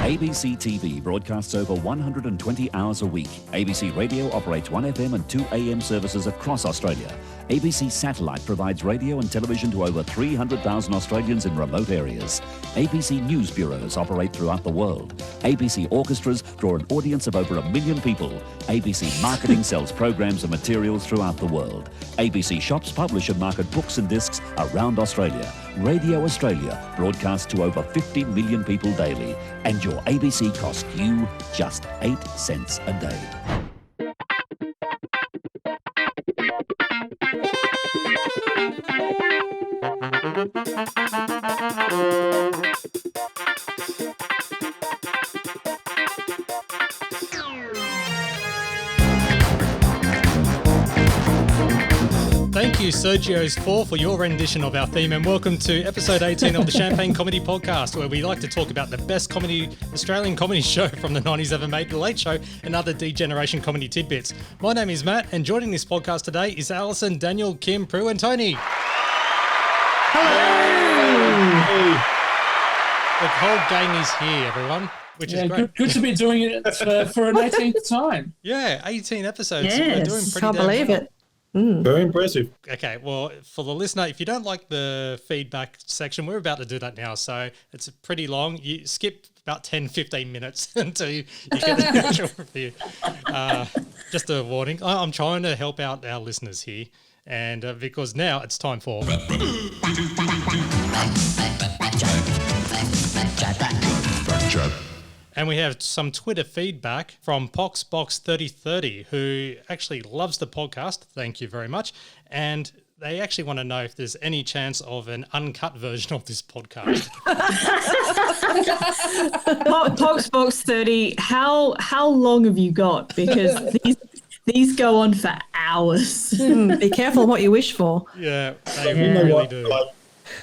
ABC TV broadcasts over 120 hours a week. ABC Radio operates 1FM and 2 AM services across Australia. ABC Satellite provides radio and television to over 300,000 Australians in remote areas. ABC News Bureaus operate throughout the world. ABC Orchestras draw an audience of over 1 million people. ABC Marketing sells programs and materials throughout the world. ABC Shops publish and market books and discs around Australia. Radio Australia broadcasts to over 50 million people daily. And your ABC costs you just 8 cents a day. Thank you, Sergio's 4, for your rendition of our theme, and welcome to episode 18 of the Champagne Comedy Podcast, where we like to talk about the best Australian comedy show from the 90s ever made, The Late Show, and other D-Generation comedy tidbits. My name is Matt, and joining this podcast today is Alison, Daniel, Kim, Prue, and Tony. Hello! Hey. The whole gang is here, everyone. Which is great. Good to be doing it for an 18th time. Yeah, 18 episodes. Yes, we're doing pretty can't believe it. Very impressive. Okay, well, for the listener, if you don't like the feedback section, we're about to do that now. So it's pretty long. You skip about 10, 15 minutes until you get the actual review. Just a warning. I'm trying to help out our listeners here. And because now it's time for... And we have some Twitter feedback from PoxBox3030, who actually loves the podcast. Thank you very much. And they actually want to know if there's any chance of an uncut version of this podcast. PoxBox30, how long have you got? Because these go on for hours. Be careful what you wish for. Yeah, they really do. Like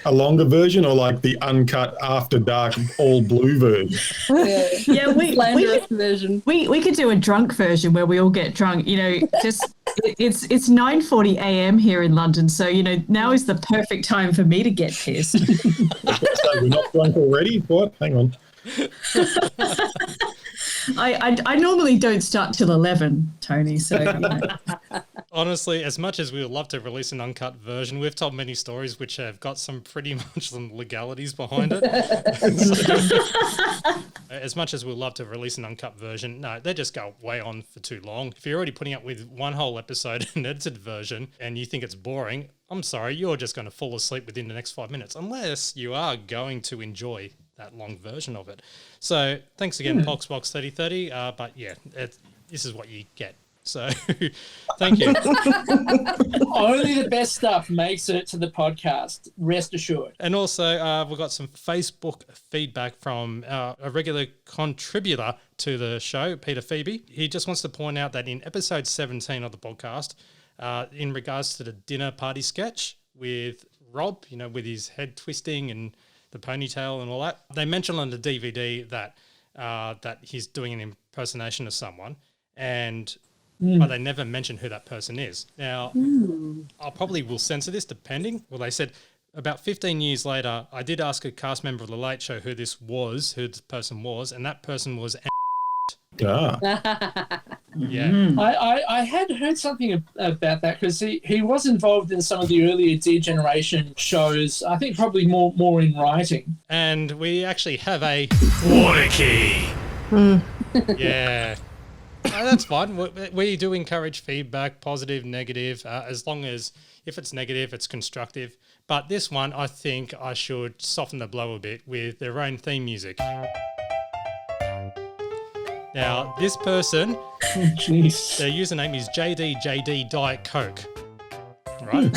a longer version, or like the uncut after dark all blue version? Yeah, we version. We could do a drunk version where we all get drunk. You know, just it's 9:40 a.m. here in London, so you know now is the perfect time for me to get pissed. We're not drunk already? What? Hang on. I normally don't start till 11, Tony. So you know. Honestly, as much as we would love to release an uncut version, we've told many stories which have got some pretty much some legalities behind it. As much as we'd love to release an uncut version, no, they just go way on for too long. If you're already putting up with one whole episode, an edited version, and you think it's boring, I'm sorry, you're just going to fall asleep within the next 5 minutes, unless you are going to enjoy that long version of it. So thanks again, PoxBox3030. But yeah, this is what you get. So thank you. Only the best stuff makes it to the podcast, rest assured. And also we've got some Facebook feedback from a regular contributor to the show, Peter Phoebe. He just wants to point out that in episode 17 of the podcast, in regards to the dinner party sketch with Rob, you know, with his head twisting and the ponytail and all that, they mentioned on the DVD that that he's doing an impersonation of someone, and but they never mention who that person is. Now, I probably will censor this depending. Well, they said about 15 years later, I did ask a cast member of The Late Show who this person was, and that person was Ah. Yeah. I had heard something about that because he was involved in some of the earlier D-Generation shows, I think probably more in writing. And we actually have a water key. Yeah. That's fine. We do encourage feedback, positive, negative, as long as if it's negative, it's constructive. But this one, I think I should soften the blow a bit with their own theme music. Now, this person, their username is JDJD Diet Coke, right?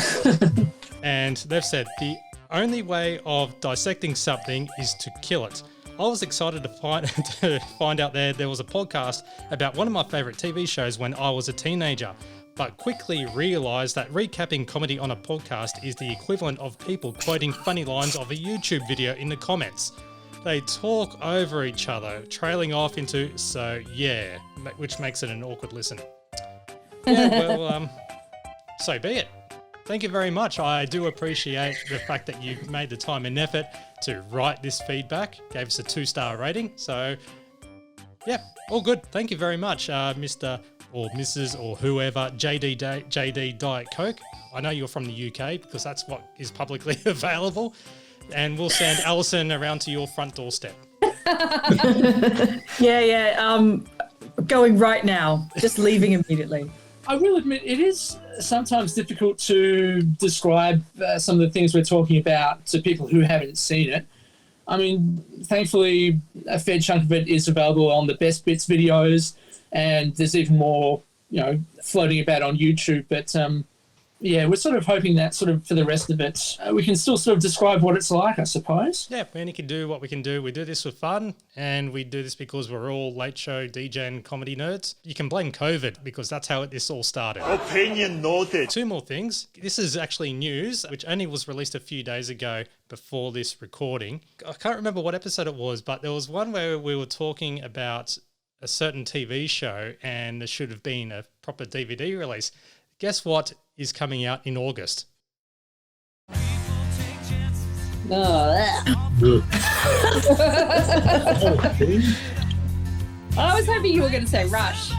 And they've said the only way of dissecting something is to kill it. I was excited to find out there was a podcast about one of my favourite TV shows when I was a teenager, but quickly realised that recapping comedy on a podcast is the equivalent of people quoting funny lines of a YouTube video in the comments. They talk over each other, trailing off into, so yeah, which makes it an awkward listen. Yeah, well, so be it. Thank you very much. I do appreciate the fact that you've made the time and effort to write this feedback, gave us a 2-star rating. So, yeah, all good. Thank you very much, Mr. or Mrs. or whoever, JD Diet Coke. I know you're from the UK because that's what is publicly available. And we'll send Alison around to your front doorstep. Yeah. Going right now, just leaving immediately. I will admit it is sometimes difficult to describe some of the things we're talking about to people who haven't seen it. I mean, thankfully, a fair chunk of it is available on the Best Bits videos, and there's even more, floating about on YouTube. But yeah, we're sort of hoping that sort of for the rest of it, we can still sort of describe what it's like, I suppose. Yeah, we only can do what we can do. We do this for fun, and we do this because we're all late show DJ and comedy nerds. You can blame COVID because that's how this all started. Opinion noted. 2 more things. This is actually news, which only was released a few days ago before this recording. I can't remember what episode it was, but there was one where we were talking about a certain TV show and there should have been a proper DVD release. Guess what is coming out in August? I was hoping you were going to say Rush.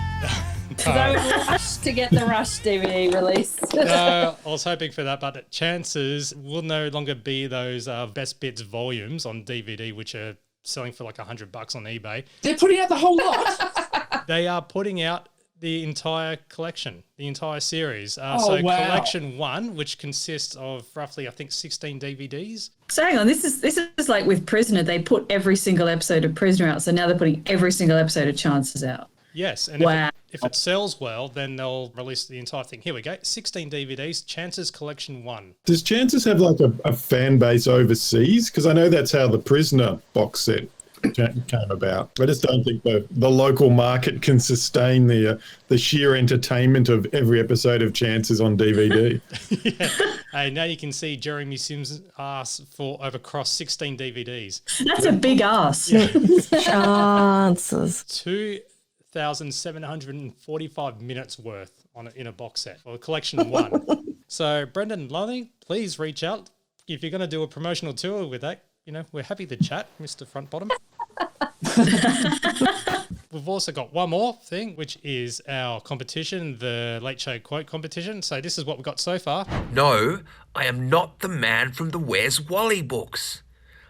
Because I would rush to get the Rush DVD released. No, I was hoping for that, but chances will no longer be those Best Bits volumes on DVD, which are selling for like $100 on eBay. They're putting out the whole lot. They are putting out the entire collection, the entire series. Wow. Collection 1, which consists of roughly, I think, 16 DVDs. So hang on, this is like with Prisoner. They put every single episode of Prisoner out, so now they're putting every single episode of Chances out. Yes, and wow. if it sells well, then they'll release the entire thing. Here we go, 16 DVDs, Chances Collection 1. Does Chances have like a fan base overseas? Because I know that's how the Prisoner box set came about. I just don't think the local market can sustain the sheer entertainment of every episode of Chances on DVD. Yeah. Hey, now you can see Jeremy Sims' ass for across 16 DVDs. That's a big ass. Yeah. Chances. 2,745 minutes worth in a box set, or collection 1. So, Brendan and Lonnie, please reach out. If you're going to do a promotional tour with that, we're happy to chat, Mr. Front Bottom. We've also got one more thing, which is our competition, the Late Show Quote competition. So this is what we've got so far. No, I am not the man from the Where's Wally books.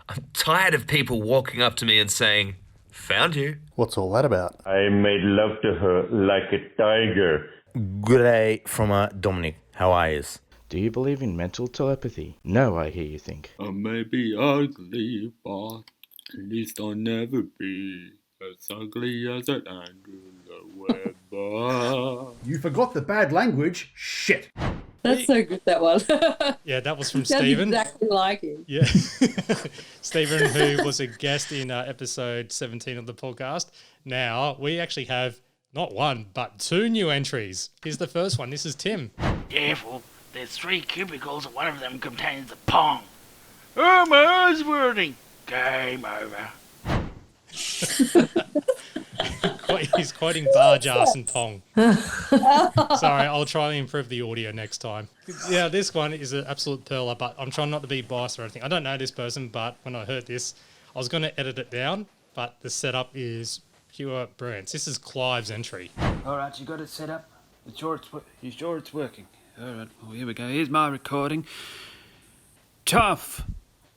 I'm tired of people walking up to me and saying, "Found you." What's all that about? I made love to her like a tiger. Good day from Dominic. How are you? Do you believe in mental telepathy? No, I hear you think. I may be ugly, but at least I'll never be as ugly as an Angela Weber. You forgot the bad language. Shit. That's so good, that one. Yeah, that was from Sounds Stephen. exactly like him. Yeah. Stephen, who was a guest in episode 17 of the podcast. Now, we actually have not one, but 2 new entries. Here's the first one. This is Tim. Careful. There's 3 cubicles and one of them contains a pong. Oh, my eyes burning. Game over. He's quoting barge ass and pong. Sorry, I'll try and improve the audio next time. Yeah, this one is an absolute pearler, but I'm trying not to be biased or anything. I don't know this person, but when I heard this, I was going to edit it down, but the setup is pure brilliance. This is Clive's entry. All right, you got it set up? You sure it's working? All right, well, here we go. Here's my recording. Tough,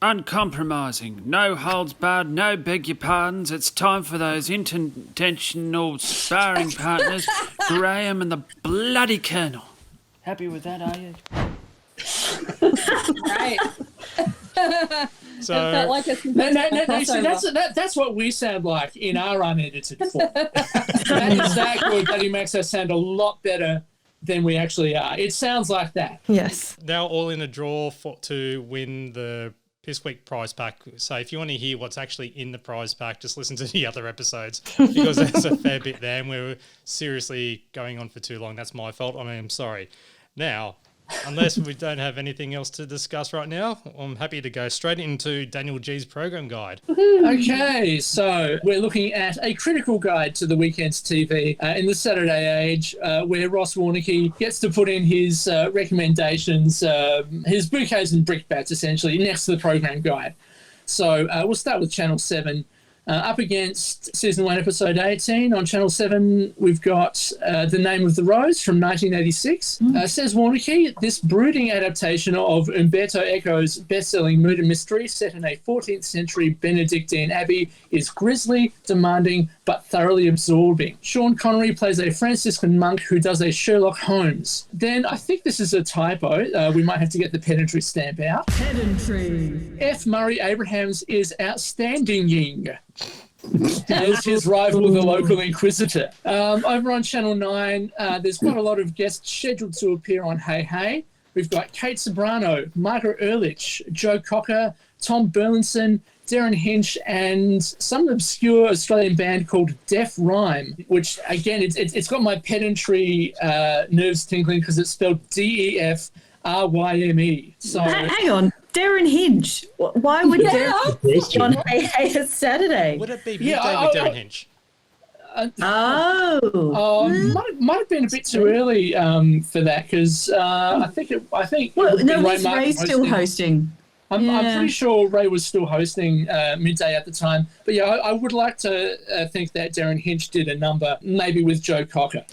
uncompromising, no holds barred, no beg your pardons. It's time for those intentional sparring partners, Graham and the bloody Colonel. Happy with that, are you? Right. So, felt like a No, see, that's what we sound like in our unedited form. That is that good that he makes us sound a lot better than we actually are. It sounds like that. Yes. now all in a draw to win the Piss Week prize pack. So if you want to hear what's actually in the prize pack, just listen to the other episodes because there's a fair bit there and we're seriously going on for too long. That's my fault. I mean, I'm sorry. Now, unless we don't have anything else to discuss right now, I'm happy to go straight into Daniel G's program guide. Okay, so we're looking at a critical guide to the weekend's TV in the Saturday age, where Ross Warnicky gets to put in his recommendations, his bouquets and brickbats, essentially, next to the program guide. So we'll start with Channel 7. Up against Season 1, Episode 18. On Channel 7, we've got The Name of the Rose from 1986. Says Warneke, this brooding adaptation of Umberto Eco's best-selling murder mystery set in a 14th century Benedictine abbey is grisly, demanding, but thoroughly absorbing. Sean Connery plays a Franciscan monk who does a Sherlock Holmes. Then, I think this is a typo. We might have to get the pedantry stamp out. Pedantry. F. Murray Abrahams is outstanding as his rival, the local Inquisitor. Over on Channel 9, there's quite a lot of guests scheduled to appear on Hey Hey. We've got Kate Sobrano, Margaret Ehrlich, Joe Cocker, Tom Burlinson, Darren Hinch, and some obscure Australian band called Def Rhyme, which, again, it's got my pedantry nerves tingling because it's spelled DEFRYME. So hang on, Darren Hinch. Why would Darren Hinch on Hey Hey it's Saturday? Would it be midday with Darren Hinch? Might have been a bit too early for that because I think. Well, no, was Ray still hosting? I'm pretty sure Ray was still hosting midday at the time. But yeah, I would like to think that Darren Hinch did a number, maybe with Joe Cocker.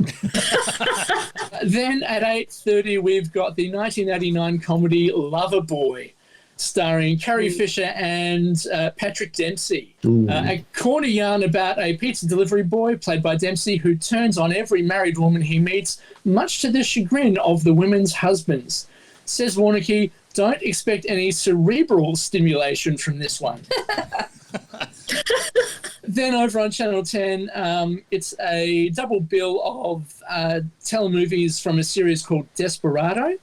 Then at 8:30, we've got the 1989 comedy Loverboy, starring Carrie Fisher and Patrick Dempsey. A corny yarn about a pizza delivery boy, played by Dempsey, who turns on every married woman he meets, much to the chagrin of the women's husbands. Says Warneke, don't expect any cerebral stimulation from this one. Then over on Channel 10, it's a double bill of telemovies from a series called Desperado.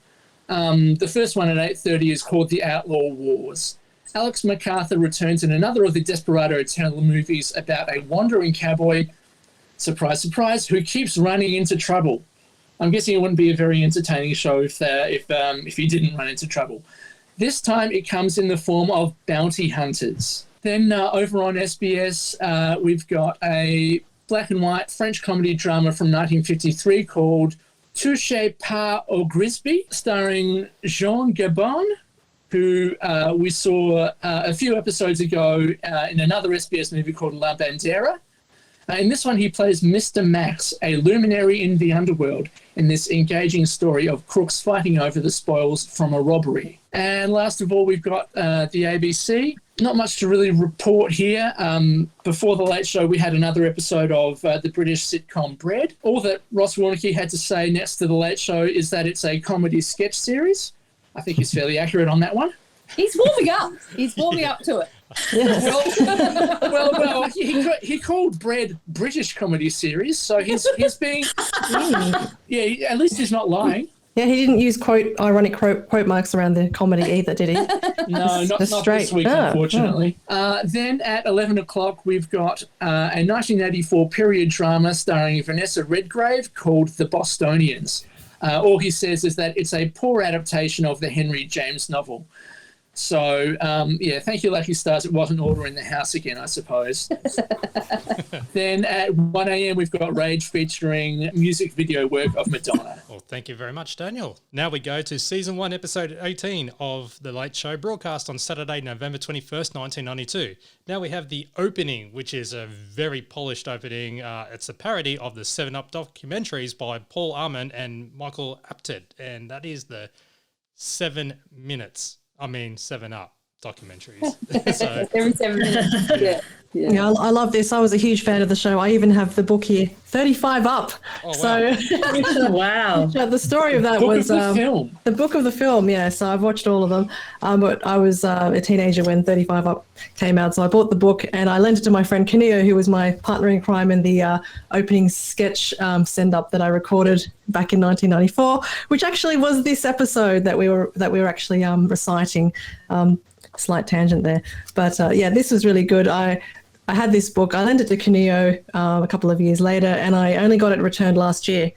The first one at 8:30 is called The Outlaw Wars. Alex MacArthur returns in another of the Desperado telemovies about a wandering cowboy, surprise, surprise, who keeps running into trouble. I'm guessing it wouldn't be a very entertaining show if he didn't run into trouble. This time it comes in the form of bounty hunters. Then over on SBS, we've got a black and white French comedy drama from 1953 called Touché par au Grisby, starring Jean Gabon, who we saw a few episodes ago in another SBS movie called La Bandera. In this one, he plays Mr. Max, a luminary in the underworld, in this engaging story of crooks fighting over the spoils from a robbery. And last of all, we've got the ABC. Not much to really report here. Before The Late Show, we had another episode of the British sitcom Bread. All that Ross Warneke had to say next to The Late Show is that it's a comedy sketch series. I think he's fairly accurate on that one. He's warming up. He's warming up to it. Well, he called Bread British comedy series, so he's being, yeah. At least he's not lying. Yeah, he didn't use ironic quote marks around the comedy either, did he? No, not this week, unfortunately. Then at 11 o'clock, we've got a 1984 period drama starring Vanessa Redgrave called The Bostonians. All he says is that it's a poor adaptation of the Henry James novel. So, thank you, Lucky Stars. It wasn't Order in the House again, I suppose. Then at 1 a.m., we've got Rage featuring music video work of Madonna. Well, thank you very much, Daniel. Now we go to Season 1, Episode 18 of The Late Show, broadcast on Saturday, November 21st, 1992. Now we have the opening, which is a very polished opening. It's a parody of the 7 Up documentaries by Paul Arman and Michael Apted, and that is the 7 Up documentaries. So, every 7 minutes. Yeah, I love this. I was a huge fan of the show. I even have the book here, 35 Up. Oh, wow. So, wow. The story of that was the book of the film. Yeah, so I've watched all of them. But I was a teenager when 35 Up came out, so I bought the book and I lent it to my friend Kineo, who was my partner in crime in the opening sketch send-up that I recorded back in 1994, which actually was this episode that we were actually reciting. Slight tangent there, but this was really good. I had this book. I lent it to Kineo a couple of years later, and I only got it returned last year.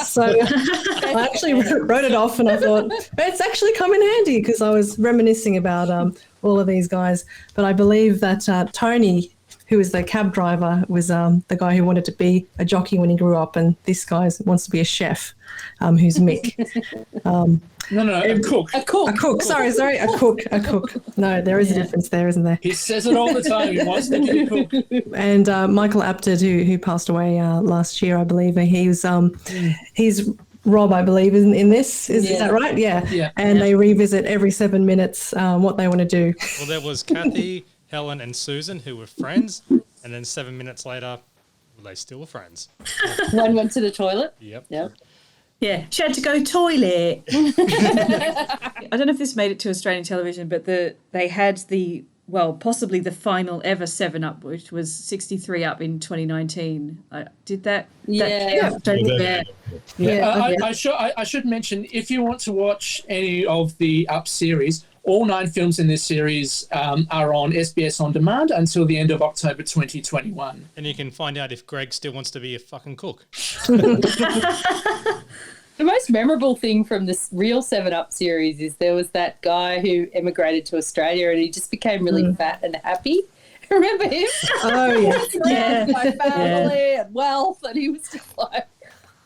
So I actually wrote it off, and I thought it's actually come in handy because I was reminiscing about all of these guys. But I believe that Tony who was the cab driver, was the guy who wanted to be a jockey when he grew up, and this guy wants to be a chef, who's Mick. No, a cook. A cook. Sorry, a cook. No, there is a difference there, isn't there? He says it all the time. He wants to be a cook. And Michael Apted, who passed away last year, I believe, he's Rob, I believe, in this. Is that right? Yeah. And they revisit every 7 minutes what they want to do. Well, there was Kathy, Helen, and Susan who were friends, and then 7 minutes later, they still were friends. One went to the toilet. Yep. Yeah, she had to go toilet. I don't know if this made it to Australian television, but they had possibly the final ever 7-Up, which was 63 Up in 2019. Did that? Yeah. I should mention, if you want to watch any of the Up series, all 9 films in this series are on SBS On Demand until the end of October 2021. And you can find out if Greg still wants to be a fucking cook. The most memorable thing from this real 7-Up series is there was that guy who emigrated to Australia and he just became really fat and happy. Remember him? Oh, yeah. My family and wealth, and he was just like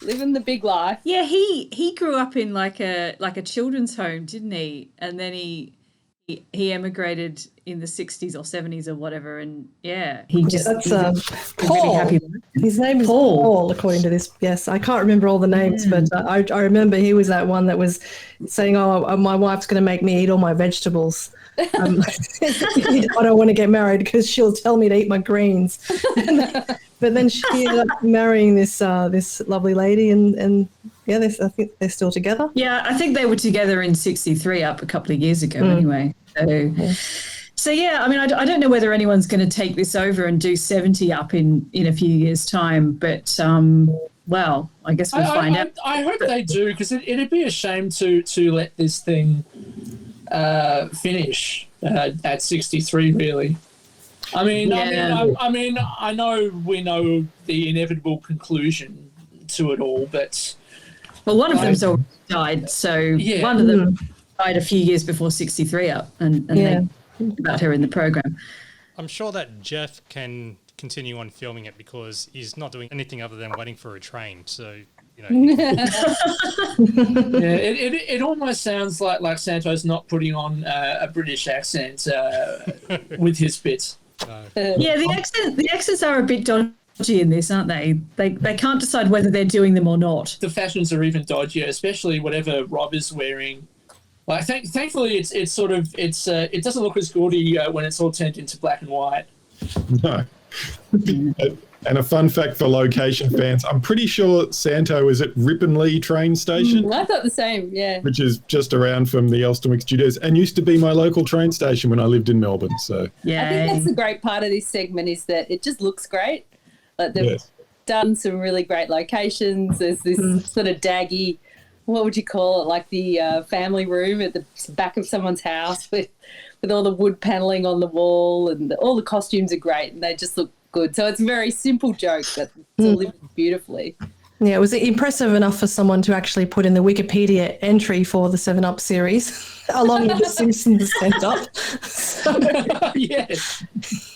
living the big life. Yeah, he grew up in like a children's home, didn't he? And then he emigrated in the 60s or 70s or whatever, and that's Paul. His name is Paul, according to this. Yes, I can't remember all the names, but I remember he was that one that was saying, "Oh, my wife's going to make me eat all my vegetables. I don't want to get married because she'll tell me to eat my greens." But then she ended up marrying this lovely lady, and I think they're still together. Yeah, I think they were together in 63 Up a couple of years ago anyway. So yeah, I mean, I don't know whether anyone's going to take this over and do 70 Up in a few years' time, but I guess we'll find out. I hope they do, because it'd be a shame to let this thing finish at 63, really. I mean, I know we know the inevitable conclusion to it all, but one of them's already died. So one of them died a few years before 63 Up, and they talked about her in the program. I'm sure that Jeff can continue on filming it because he's not doing anything other than waiting for a train. So it almost sounds like Santo's not putting on a British accent with his bits. The accents are a bit dodgy in this, aren't they? They can't decide whether they're doing them or not. The fashions are even dodgier, especially whatever Rob is wearing. Like, thankfully, it doesn't look as gaudy when it's all turned into black and white. No. And a fun fact for location fans, I'm pretty sure Santo is at Ripponlea train station. I thought the same, yeah. Which is just around from the Elsternwick Studios and used to be my local train station when I lived in Melbourne. So I think that's the great part of this segment, is that it just looks great. Like they've done some really great locations. There's this sort of daggy, what would you call it, like the family room at the back of someone's house with all the wood paneling on the wall, and all the costumes are great and they just look good. So it's a very simple joke, but it's delivered beautifully. Yeah, it was impressive enough for someone to actually put in the Wikipedia entry for the 7-Up series, along with the Simpsons sent up. Yes.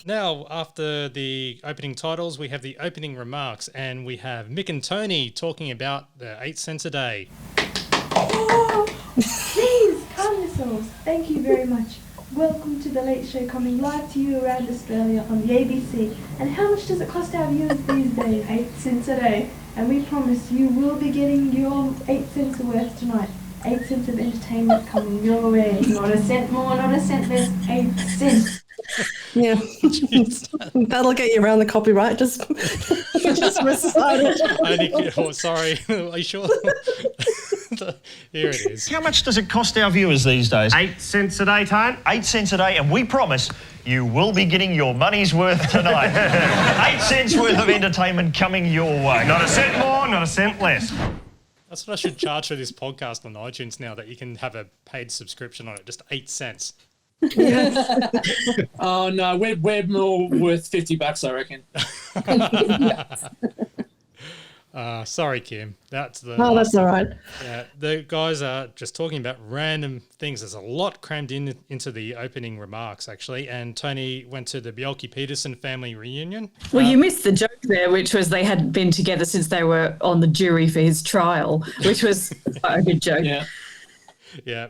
Now, after the opening titles, we have the opening remarks, and we have Mick and Tony talking about the 8 cents a day. Oh, please calm yourselves. Thank you very much. Welcome to The Late Show, coming live to you around Australia on the ABC. And how much does it cost our viewers these days? 8 cents a day. And we promise you will be getting your 8 cents worth tonight. 8 cents of entertainment coming your way. Not a cent more, not a cent less, 8 cents. Yeah. That'll get you around the copyright. Just recite it. Sorry. Are you sure? Here it is. How much does it cost our viewers these days? 8 cents a day, Tone. 8 cents a day, and we promise you will be getting your money's worth tonight. 8 cents worth of entertainment coming your way. Not a cent more, not a cent less. That's what I should charge for this podcast on iTunes now, that you can have a paid subscription on it, just 8 cents. Oh no, we're more worth $50, I reckon. Sorry, Kim. That's the. Oh, that's all right. Yeah, the guys are just talking about random things. There's a lot crammed into the opening remarks, actually. And Tony went to the Bjelke-Peterson family reunion. Well, you missed the joke there, which was they hadn't been together since they were on the jury for his trial, which was quite a good joke. Yeah.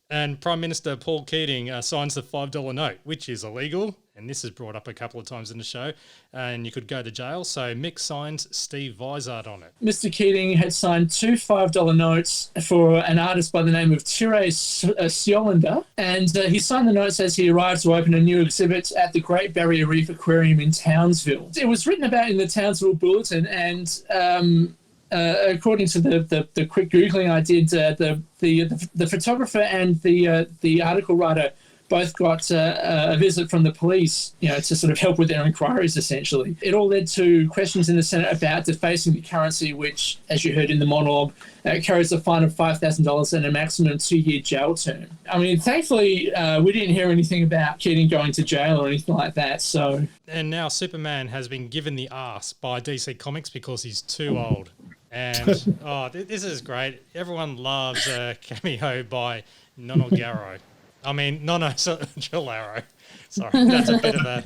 And Prime Minister Paul Keating signs the $5 note, which is illegal. And this is brought up a couple of times in the show. And you could go to jail. So Mick signs Steve Vizard on it. Mr. Keating had signed 2 $5 notes for an artist by the name of Tire Sjolander. And he signed the notes as he arrived to open a new exhibit at the Great Barrier Reef Aquarium in Townsville. It was written about in the Townsville Bulletin, and according to the quick Googling I did, the photographer and the article writer both got a visit from the police, to sort of help with their inquiries, essentially. It all led to questions in the Senate about defacing the currency, which, as you heard in the monologue, carries a fine of $5,000 and a maximum 2-year jail term. I mean, thankfully, we didn't hear anything about Keating going to jail or anything like that, so... And now Superman has been given the arse by DC Comics because he's too old. And, this is great. Everyone loves a cameo by Nono Garo. I mean, Gillaro. Sorry, that's a bit of a...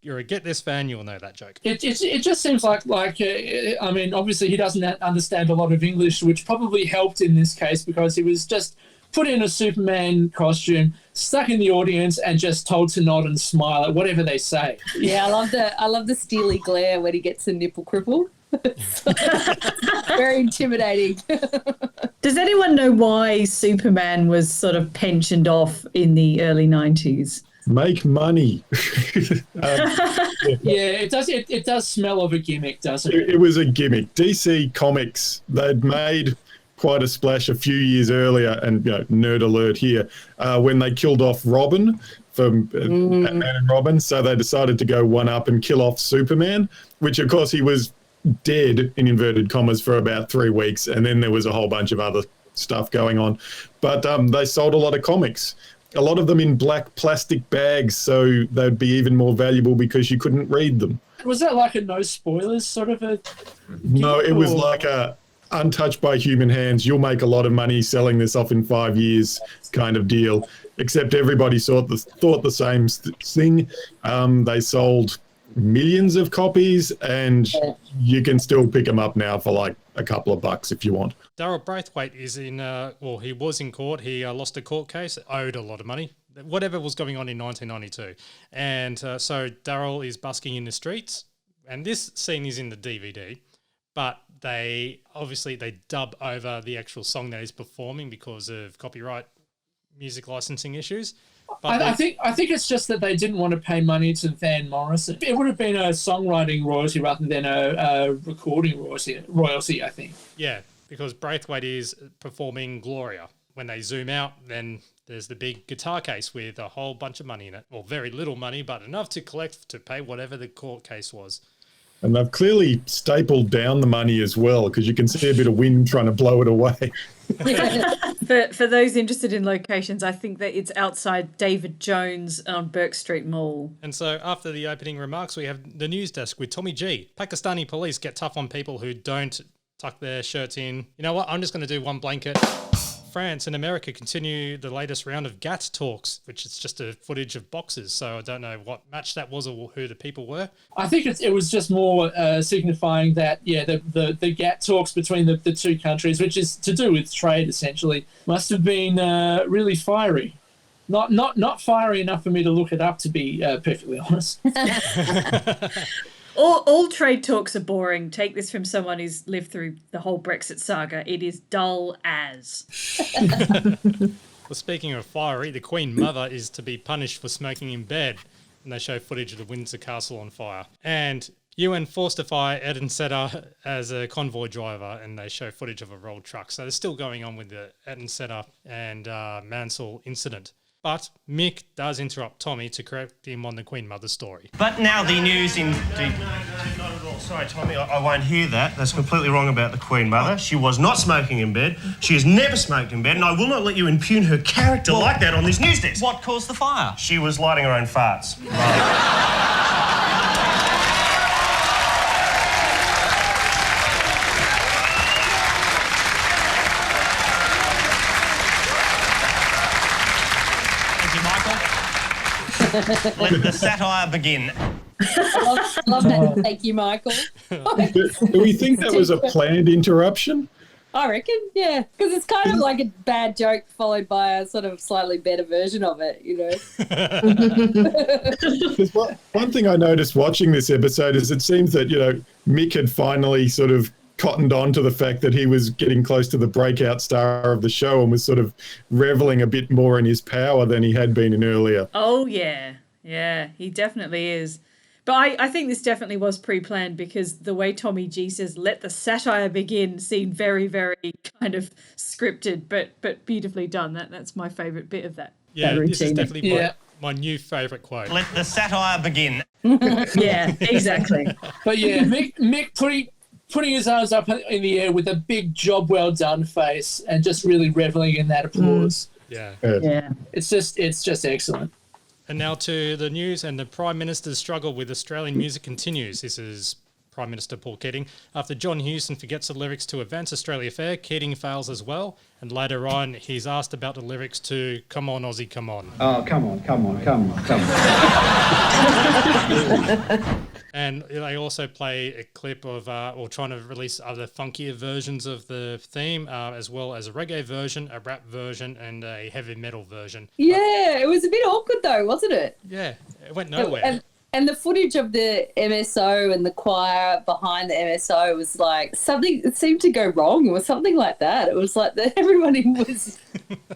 You're a Get This fan, you'll know that joke. It just seems like I mean, obviously he doesn't understand a lot of English, which probably helped in this case because he was just put in a Superman costume, stuck in the audience, and just told to nod and smile at whatever they say. Yeah, I love the steely glare when he gets a nipple cripple. Very intimidating. Does anyone know why Superman was sort of pensioned off in the early 90s? Make money. It does. It does smell of a gimmick, doesn't it? It was a gimmick. DC Comics, they'd made quite a splash a few years earlier, and nerd alert here, when they killed off Robin from Batman and Robin. So they decided to go one up and kill off Superman, which of course he was dead in inverted commas for about 3 weeks, and then there was a whole bunch of other stuff going on. But they sold a lot of comics, a lot of them in black plastic bags, so they'd be even more valuable because you couldn't read them. Was that like a no spoilers sort of a... No, it was like a untouched by human hands, you'll make a lot of money selling this off in 5 years kind of deal, except everybody thought the same thing. They sold millions of copies, and you can still pick them up now for like a couple of bucks if you want. Daryl Braithwaite is in, he was in court. He lost a court case, owed a lot of money, whatever was going on in 1992. And so Daryl is busking in the streets, and this scene is in the DVD, but they dub over the actual song that he's performing because of copyright music licensing issues. I think it's just that they didn't want to pay money to Van Morrison. It would have been a songwriting royalty rather than a recording royalty, I think. Yeah, because Braithwaite is performing Gloria. When they zoom out, then there's the big guitar case with a whole bunch of money in it. Well, very little money, but enough to collect to pay whatever the court case was. And they've clearly stapled down the money as well, because you can see a bit of wind trying to blow it away. For those interested in locations, I think that it's outside David Jones on Burke Street Mall. And so after the opening remarks, we have the news desk with Tommy G. Pakistani police get tough on people who don't tuck their shirts in. You know what? I'm just going to do one blanket. France and America continue the latest round of GATT talks, which is just a footage of boxes. So I don't know what match that was or who the people were. I think it was just more signifying that, the GATT talks between the two countries, which is to do with trade essentially, must have been really fiery. Not fiery enough for me to look it up, to be perfectly honest. All trade talks are boring. Take this from someone who's lived through the whole Brexit saga. It is dull as. Well, speaking of fiery, the Queen Mother is to be punished for smoking in bed. And they show footage of the Windsor Castle on fire. And UN forced to fire Eden Setter as a convoy driver, and they show footage of a rolled truck. So they're still going on with the Eden Setter and Mansell incident. But Mick does interrupt Tommy to correct him on the Queen Mother story. But now the news in... Not at all. Sorry, Tommy, I won't hear that. That's completely wrong about the Queen Mother. She was not smoking in bed. She has never smoked in bed, and I will not let you impugn her character like that on this news desk. What caused the fire? She was lighting her own farts. Let the satire begin. I love that. Thank you, Michael. Do we think that was a planned interruption? I reckon, yeah, because it's kind of like a bad joke followed by a sort of slightly better version of it, you know. One thing I noticed watching this episode is it seems that, Mick had finally sort of cottoned on to the fact that he was getting close to the breakout star of the show and was sort of reveling a bit more in his power than he had been in earlier. Oh, yeah. Yeah, he definitely is. But I think this definitely was pre-planned because the way Tommy G says, let the satire begin, seemed very, very kind of scripted, but beautifully done. That's my favourite bit of that. Yeah, that this is routine. definitely my new favourite quote. Let the satire begin. Yeah, exactly. But yeah, Mick putting his arms up in the air with a big job well done face and just really reveling in that applause. Yeah. It's just excellent. And now to the news, and the Prime Minister's struggle with Australian music continues. This is Prime Minister Paul Keating. After John Hewson forgets the lyrics to Advance Australia Fair, Keating fails as well. And later on, he's asked about the lyrics to Come On Aussie, Come On. Oh, come on. And they also play a clip of, or trying to release other funkier versions of the theme, as well as a reggae version, a rap version, and a heavy metal version. Yeah, it was a bit awkward though, wasn't it? Yeah, it went nowhere. And the footage of the MSO and the choir behind the MSO was like something, it seemed to go wrong. It was something like that. It was like everybody was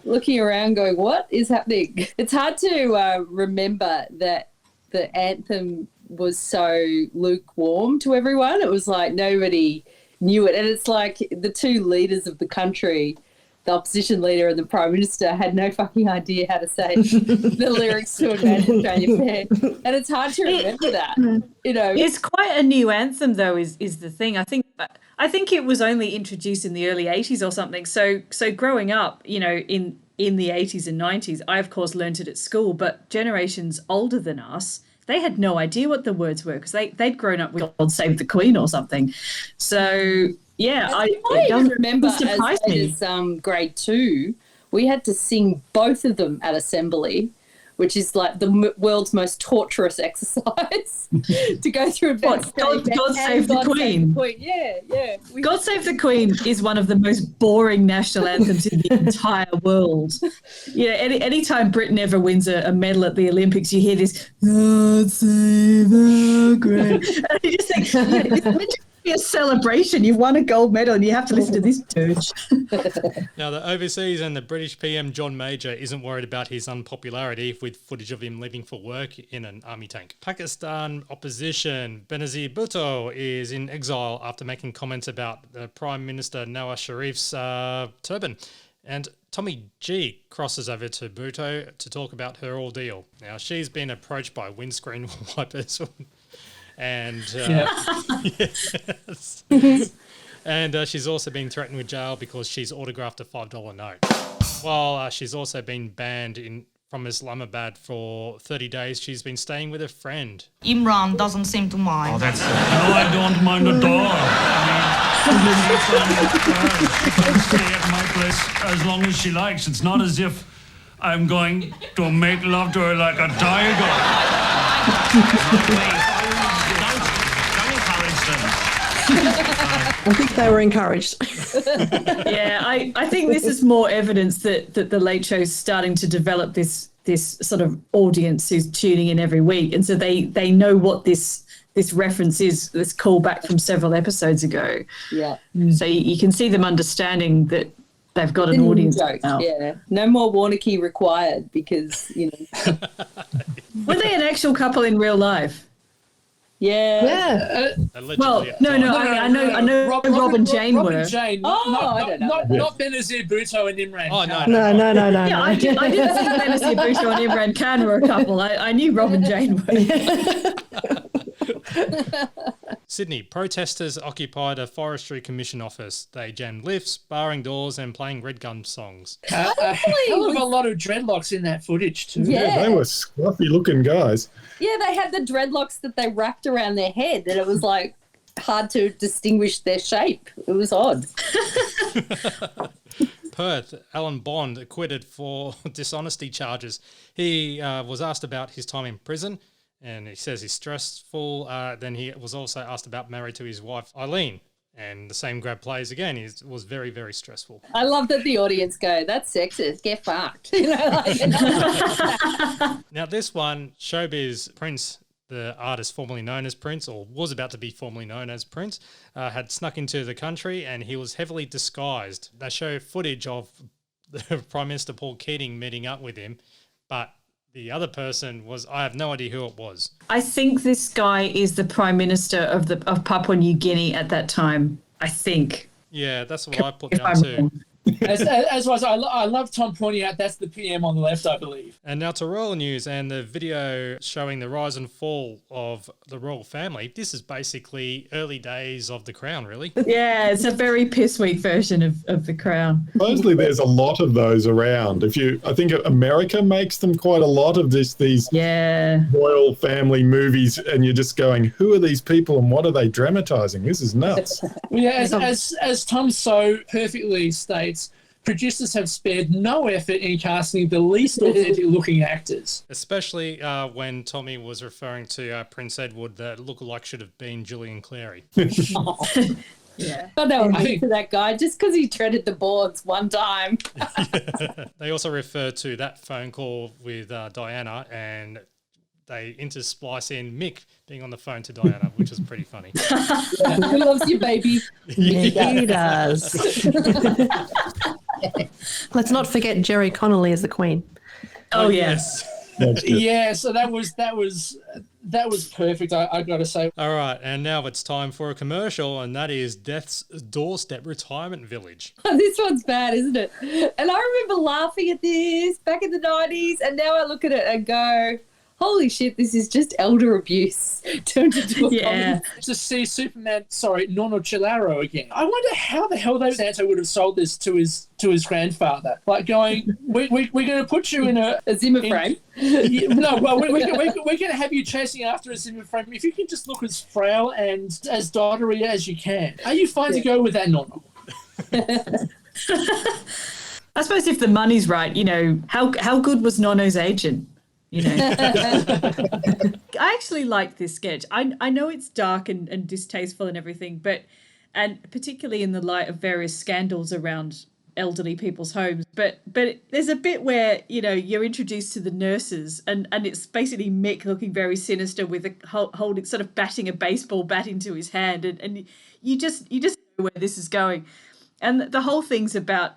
looking around going, what is happening? It's hard to remember that the anthem was so lukewarm to everyone. It was like nobody knew it. And it's like the two leaders of the country, the opposition leader and the Prime Minister, had no fucking idea how to say the lyrics to Advance Australia Fair. And it's hard to remember that, It's quite a new anthem, though, is the thing. I think it was only introduced in the early 80s or something. So growing up, in the 80s and 90s, I, of course, learnt it at school, but generations older than us, they had no idea what the words were because they'd grown up with God Save the Queen or something. So, yeah, I remember as grade 2, we had to sing both of them at assembly, which is like the world's most torturous exercise to go through. God Save the Queen. Yeah. God Save the Queen is one of the most boring national anthems in the entire world. Anytime Britain ever wins a medal at the Olympics, you hear this, God Save the Queen. And you just think, it's meant to be a celebration. You won a gold medal and you have to listen to this dirge. Now, the overseas and the British PM John Major isn't worried about his unpopularity with footage of him leaving for work in an army tank. Pakistan opposition Benazir Bhutto is in exile after making comments about the Prime Minister Nawaz Sharif's turban. And Tommy G crosses over to Bhutto to talk about her ordeal. Now, she's been approached by windscreen wipers and yes. And she's also been threatened with jail because she's autographed a $5 note. While she's also been banned from Islamabad for 30 days, she's been staying with a friend. Imran doesn't seem to mind. No, I don't mind at all. She can stay at my place as long as she likes. It's not as if I'm going to make love to her like a tiger. I think they were encouraged. Yeah, I think this is more evidence that the Late Show's starting to develop this sort of audience who's tuning in every week, and so they know what this reference is, this callback from several episodes ago. Yeah. So you can see them understanding that they've got an audience now. Yeah, no more Warnocky required because Were they an actual couple in real life? Yeah. Well, no. I know Rob and Jane were. Rob and Jane. I don't know. Not Benazir Bhutto and Imran Khan. No. Yeah, I didn't think Benazir Bhutto and Imran Khan were a couple. I knew Rob and Jane were. Sydney, protesters occupied a Forestry Commission office. They jammed lifts, barring doors and playing Red Gun songs. A hell of a lot of dreadlocks in that footage too. Yeah. They were scruffy looking guys. Yeah, they had the dreadlocks that they wrapped around their head, and it was like hard to distinguish their shape. It was odd. Perth, Alan Bond acquitted for dishonesty charges. He was asked about his time in prison, and he says he's stressful. Then he was also asked about married to his wife, Eileen. And the same grab plays again. It was very, very stressful. I love that the audience go, that's sexist, get fucked. Now, this one, Showbiz Prince, the artist formerly known as Prince, or was about to be formerly known as Prince, had snuck into the country and he was heavily disguised. They show footage of the Prime Minister Paul Keating meeting up with him, but the other person was, I have no idea who it was. I think this guy is the Prime Minister of Papua New Guinea at that time, I think. Yeah, that's what I put down too. As was, I love Tom pointing out that's the PM on the left, I believe. And now to royal news and the video showing the rise and fall of the royal family. This is basically early days of The Crown, really. Yeah, it's a very piss weak version of The Crown. Supposedly there's a lot of those around. I think America makes them quite a lot of these royal family movies, and you're just going, who are these people and what are they dramatizing? This is nuts. Yeah, as Tom so perfectly states, producers have spared no effort in casting the least authentic-looking actors. Especially when Tommy was referring to Prince Edward, that lookalike should have been Julian Clary. Yeah. But they were mean to that guy just because he treaded the boards one time. They also refer to that phone call with Diana, and they intersplice in Mick being on the phone to Diana, which is pretty funny. He loves you, baby. He does. Let's not forget Jerry Connolly as the Queen. Oh yes. Yeah, so that was perfect, I gotta say. All right, and now it's time for a commercial, and that is Death's Doorstep Retirement Village. This one's bad, isn't it? And I remember laughing at this back in the 90s, and now I look at it and go, holy shit, this is just elder abuse turned into a comedy. To see Nono Chilaro again. I wonder how the hell Santa would have sold this to his grandfather. Like going, we're going to put you in a Zimmer frame. We're going to have you chasing after a Zimmer frame. If you can just look as frail and as doddery as you can. Are you fine to go with that, Nono? I suppose if the money's right, how good was Nono's agent? I actually like this sketch. I know it's dark and distasteful and everything, and particularly in the light of various scandals around elderly people's homes. But there's a bit where you're introduced to the nurses, and it's basically Mick looking very sinister with holding sort of batting a baseball bat into his hand, and you just know where this is going, and the whole thing's about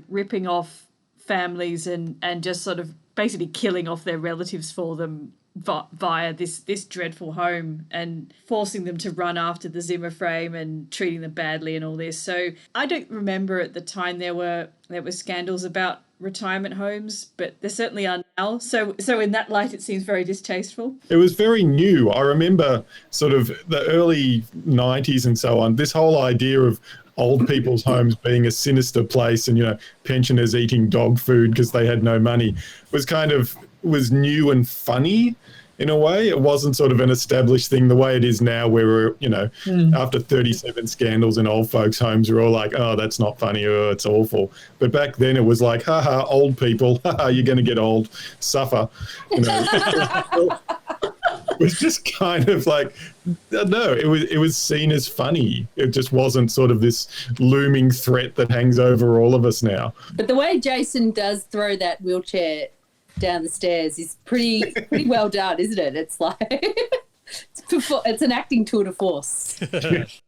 ripping off families and just sort of basically killing off their relatives for them via this dreadful home and forcing them to run after the Zimmer frame and treating them badly and all this. So I don't remember at the time there were scandals about retirement homes, but there certainly are now. So in that light, it seems very distasteful. It was very new. I remember sort of the early 90s and so on, this whole idea of old people's homes being a sinister place and, pensioners eating dog food because they had no money was new and funny in a way. It wasn't sort of an established thing the way it is now where we're, after 37 scandals in old folks' homes, we're all like, oh, that's not funny. Oh, it's awful. But back then it was like, haha, old people, haha, you're going to get old, suffer. It was just kind of like, no, it was seen as funny. It just wasn't sort of this looming threat that hangs over all of us now. But the way Jason does throw that wheelchair down the stairs is pretty well done, isn't it? It's like it's an acting tour de force.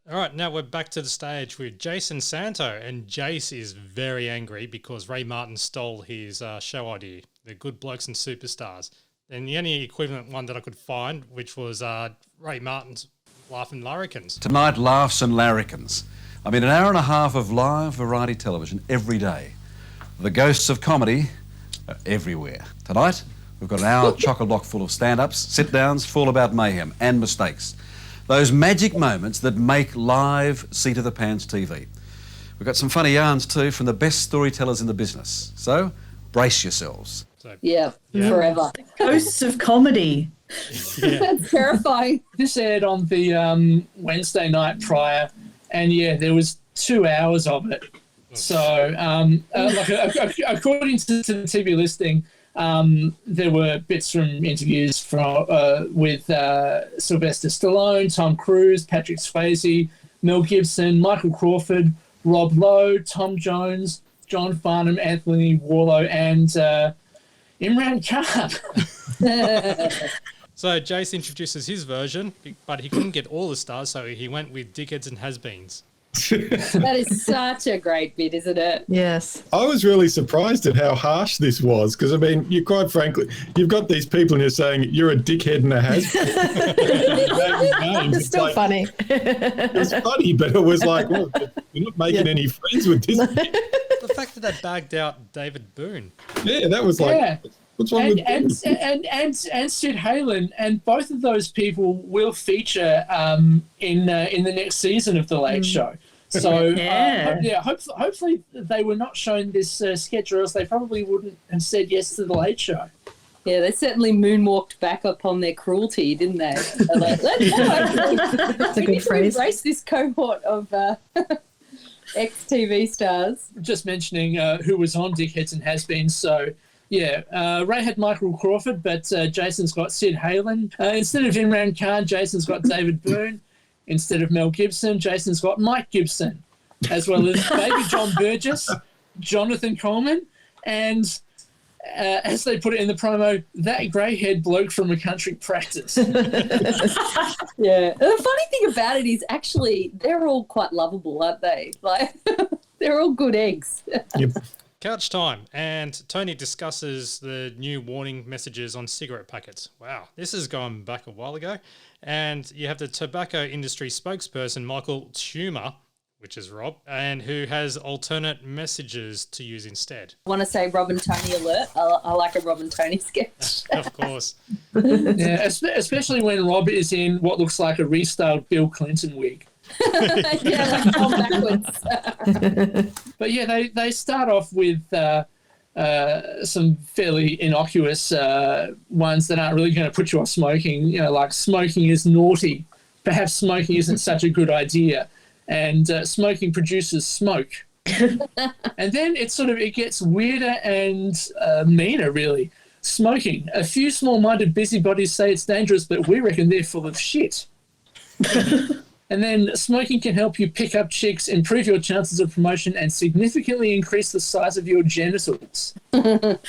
All right, now we're back to the stage with Jason Santo, and Jace is very angry because Ray Martin stole his show idea, The Good Blokes and Superstars. And the only equivalent one that I could find, which was Ray Martin's Laughing Larrikins. Tonight, Laughs and Larrikins. I mean, an hour and a half of live variety television every day. The ghosts of comedy are everywhere. Tonight, we've got an hour chock-a-block full of stand-ups, sit-downs, full about mayhem and mistakes. Those magic moments that make live seat-of-the-pants TV. We've got some funny yarns too from the best storytellers in the business. So, brace yourselves. Yeah, forever. Ghosts of comedy. That's terrifying. This aired on the Wednesday night prior, and there was 2 hours of it. So, according to the TV listing, there were bits from interviews with Sylvester Stallone, Tom Cruise, Patrick Swayze, Mel Gibson, Michael Crawford, Rob Lowe, Tom Jones, John Farnham, Anthony Warlow, and Imran Khan. So Jace introduces his version, but he couldn't get all the stars, so he went with dickheads and has-beens. That is such a great bit, isn't it? Yes. I was really surprised at how harsh this was because, I mean, you quite frankly, you've got these people and you're saying you're a dickhead and a has-been. It's still funny. It was funny, but it was like, well, you're not making any friends with this. The fact that they bagged out David Boone. Yeah, that was like, what's wrong with and Sid Halen, and both of those people will feature in the next season of The Late Show. So hopefully they were not shown this sketch, or else they probably wouldn't have said yes to The Late Show. Yeah, they certainly moonwalked back upon their cruelty, didn't they? They're like, That's a good phrase. Embrace this cohort of ex-TV stars. Just mentioning who was on Dickheads and Has-Beens, so... Yeah, Ray had Michael Crawford, but Jason's got Sid Halen. Instead of Imran Khan, Jason's got David Boone. Instead of Mel Gibson, Jason's got Mike Gibson, as well as Baby John Burgess, Jonathan Coleman, and as they put it in the promo, that grey-haired bloke from a country practice. Yeah. And the funny thing about it is actually they're all quite lovable, aren't they? Like they're all good eggs. Yep. Couch time, and Tony discusses the new warning messages on cigarette packets. Wow, this has gone back a while ago. And you have the tobacco industry spokesperson, Michael Tumer, which is Rob, and who has alternate messages to use instead. I want to say Rob and Tony alert. I like a Rob and Tony sketch. Of course. Yeah, especially when Rob is in what looks like a restyled Bill Clinton wig. Yeah, like gone backwards. But yeah, they start off with some fairly innocuous ones that aren't really going to put you off smoking. You know, like smoking is naughty. Perhaps smoking isn't such a good idea, and smoking produces smoke. And then it gets weirder and meaner, really. Smoking. A few small-minded busybodies say it's dangerous, but we reckon they're full of shit. And then smoking can help you pick up chicks, improve your chances of promotion, and significantly increase the size of your genitals. And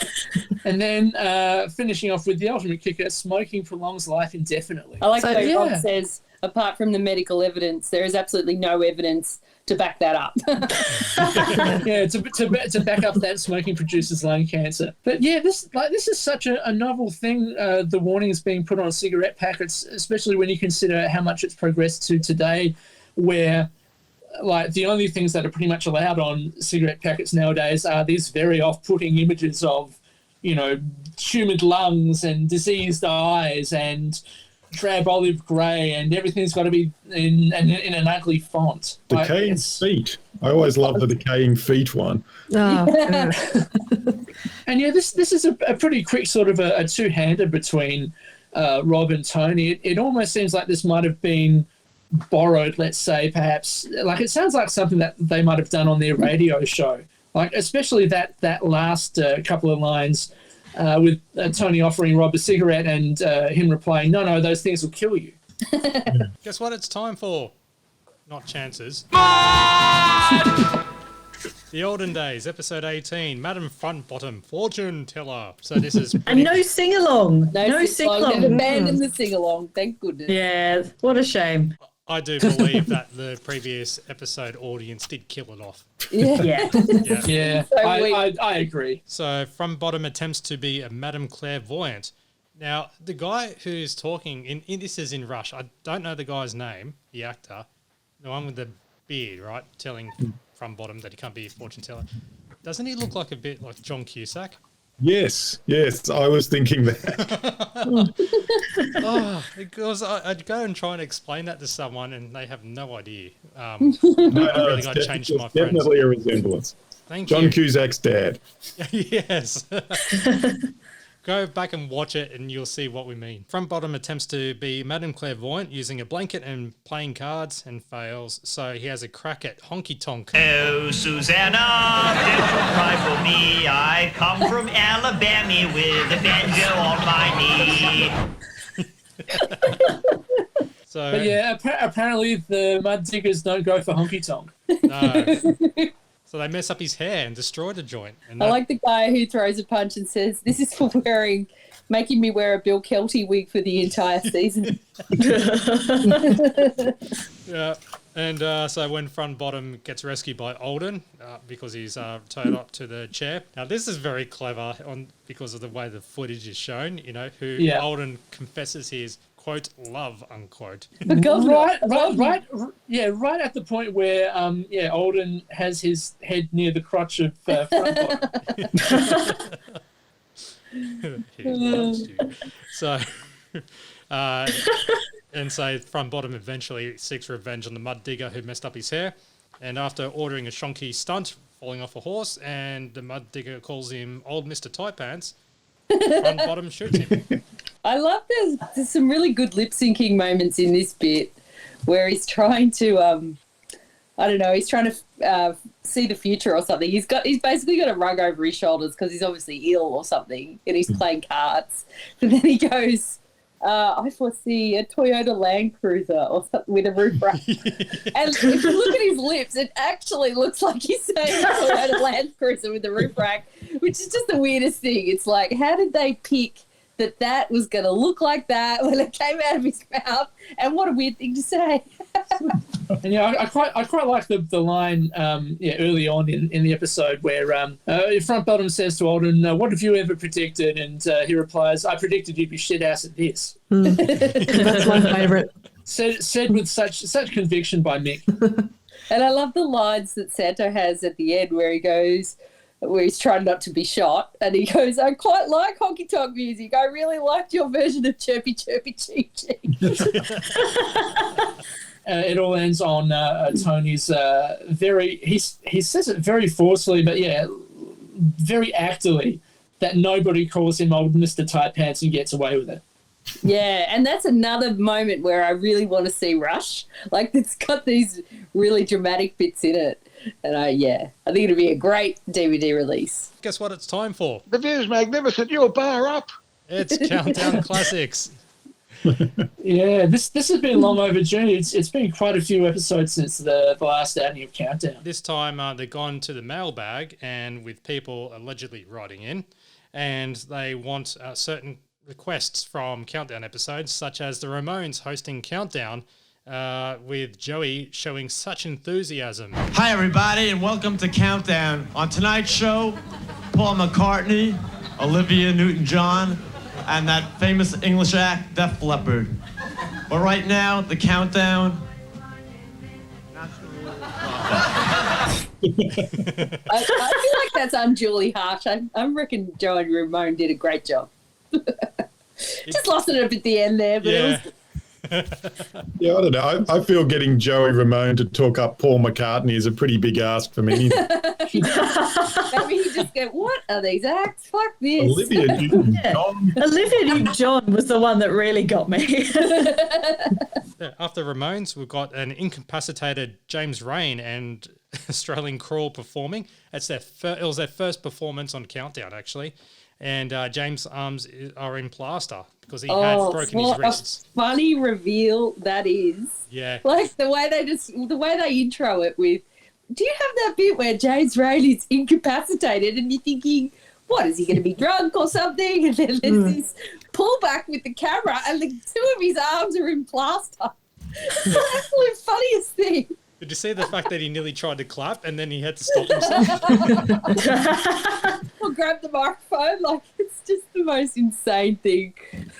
then finishing off with the ultimate kicker, smoking prolongs life indefinitely. I like the way Rob says, apart from the medical evidence, there is absolutely no evidence to back that up. Yeah, to back up that smoking produces lung cancer. But yeah, this is such a novel thing. The warnings being put on cigarette packets, especially when you consider how much it's progressed to today, where like the only things that are pretty much allowed on cigarette packets nowadays are these very off-putting images of, you know, tumoured lungs and diseased eyes and drab olive grey, and everything's got to be in an ugly font. Decaying feet. I always love the decaying feet one. Oh, And yeah, this is a pretty quick sort of a two-hander between Rob and Tony. It almost seems like this might have been borrowed, let's say, perhaps. Like it sounds like something that they might have done on their radio show. Like especially that last couple of lines with Tony offering Rob a cigarette and him replying, no, those things will kill you. Guess what it's time for? Not chances. The Olden Days, episode 18, Madam Frontbottom, Fortune Teller. So this is... And no sing-along. No sing-along. They've abandoned the sing-along, thank goodness. Yeah, what a shame. I do believe that the previous episode audience did kill it off. Yeah. Yeah, I agree. So Frontbottom attempts to be a Madame Clairvoyant. Now, the guy who's talking, this is in Rush, I don't know the guy's name, the actor, the one with the beard, right, telling Frontbottom that he can't be a fortune teller. Doesn't he look like a bit like John Cusack? Yes, I was thinking that. Because I'd go and try and explain that to someone and they have no idea. I No, really it's got to change my friends. definitely a resemblance. Thank John you. Cusack's dad. Yes. Go back and watch it and you'll see what we mean. Front Bottom attempts to be Madame Clairvoyant using a blanket and playing cards and fails. So he has a crack at Honky Tonk. Oh, Susanna, don't you cry for me. I come from Alabama with a banjo on my knee. So, but yeah, apparently the mud diggers don't go for honky tonk. No. So they mess up his hair and destroy the joint. And I like the guy who throws a punch and says, "This is for making me wear a Bill Kelty wig for the entire season." Yeah. And so when Front Bottom gets rescued by Alden because he's towed up to the chair. Now this is very clever because of the way the footage is shown. You know, Alden confesses his quote love unquote. Right at the point where Alden has his head near the crotch of Front Bottom. He loves you. So. And so Front Bottom eventually seeks revenge on the mud digger who messed up his hair. And after ordering a shonky stunt, falling off a horse, and the mud digger calls him Old Mr. Tight Pants, Front Bottom shoots him. I love there's some really good lip syncing moments in this bit where he's trying to, he's trying to see the future or something. He's basically got a rug over his shoulders because he's obviously ill or something, and he's playing cards. But then he goes, I foresee a Toyota Land Cruiser or something with a roof rack. And if you look at his lips, it actually looks like he's saying a Toyota Land Cruiser with a roof rack, which is just the weirdest thing. It's like, how did they pick that was going to look like that when it came out of his mouth? And what a weird thing to say. And I quite like the line early on in the episode where Front Bottom says to Alden, "What have you ever predicted?" And he replies, "I predicted you'd be shit ass at this." That's my favourite. Said with such conviction by Mick. And I love the lines that Santo has at the end where he's trying not to be shot, and he goes, "I quite like honky tonk music. I really liked your version of Chirpy Chirpy Cheep Cheep." It all ends on Tony's he says it very forcefully, but very actively, that nobody calls him Old Mr. Tight Pants and gets away with it. Yeah, and that's another moment where I really want to see Rush. Like, it's got these really dramatic bits in it. And I think it'll be a great DVD release. Guess what it's time for? The view's magnificent. You'll bar up. It's Countdown Classics. Yeah, this has been long overdue. It's been quite a few episodes since the last outing of Countdown. This time they've gone to the mailbag and with people allegedly writing in, and they want certain requests from Countdown episodes, such as the Ramones hosting Countdown with Joey showing such enthusiasm. Hi, everybody, and welcome to Countdown. On tonight's show, Paul McCartney, Olivia Newton-John, and that famous English act, Def Leppard. But right now, the Countdown... I feel like that's unduly harsh. I reckon Joe and Ramone did a great job. Just lost it a bit at the end there, but it was... Yeah, I don't know. I feel getting Joey Ramone to talk up Paul McCartney is a pretty big ask from anyone. Maybe he just go, "What are these acts? Fuck this." Olivia Newton-John. Olivia Newton-John was the one that really got me. After Ramones, we've got an incapacitated James Rain and Australian Crawl performing. It was their first performance on Countdown, actually. And James' arms are in plaster because he had broken his wrists. A funny reveal that is. Yeah. Like the way they intro it with, do you have that bit where James Rain is incapacitated and you're thinking, what, is he going to be drunk or something? And then there's this pullback with the camera and the two of his arms are in plaster. It's the absolute funniest thing. Did you see the fact that he nearly tried to clap and then he had to stop himself? Or grab the microphone. Like, it's just the most insane thing.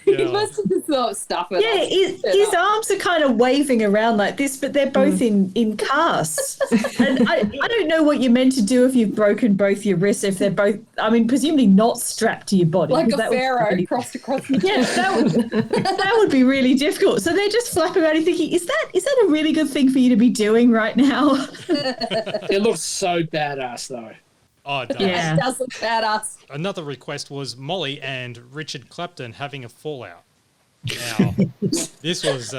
Yeah. He must have just thought stuff it. Yeah, his arms are kind of waving around like this, but they're both in casts. And I don't know what you're meant to do if you've broken both your wrists, if they're both, I mean, presumably not strapped to your body. Like a pharaoh crossed across the that would be really difficult. So they're just flapping around and thinking, is that a really good thing for you to be doing right now? It looks so badass, though. Oh, it does. Yeah. It does look badass. Another request was Molly and Richard Clapton having a fallout. Now, this was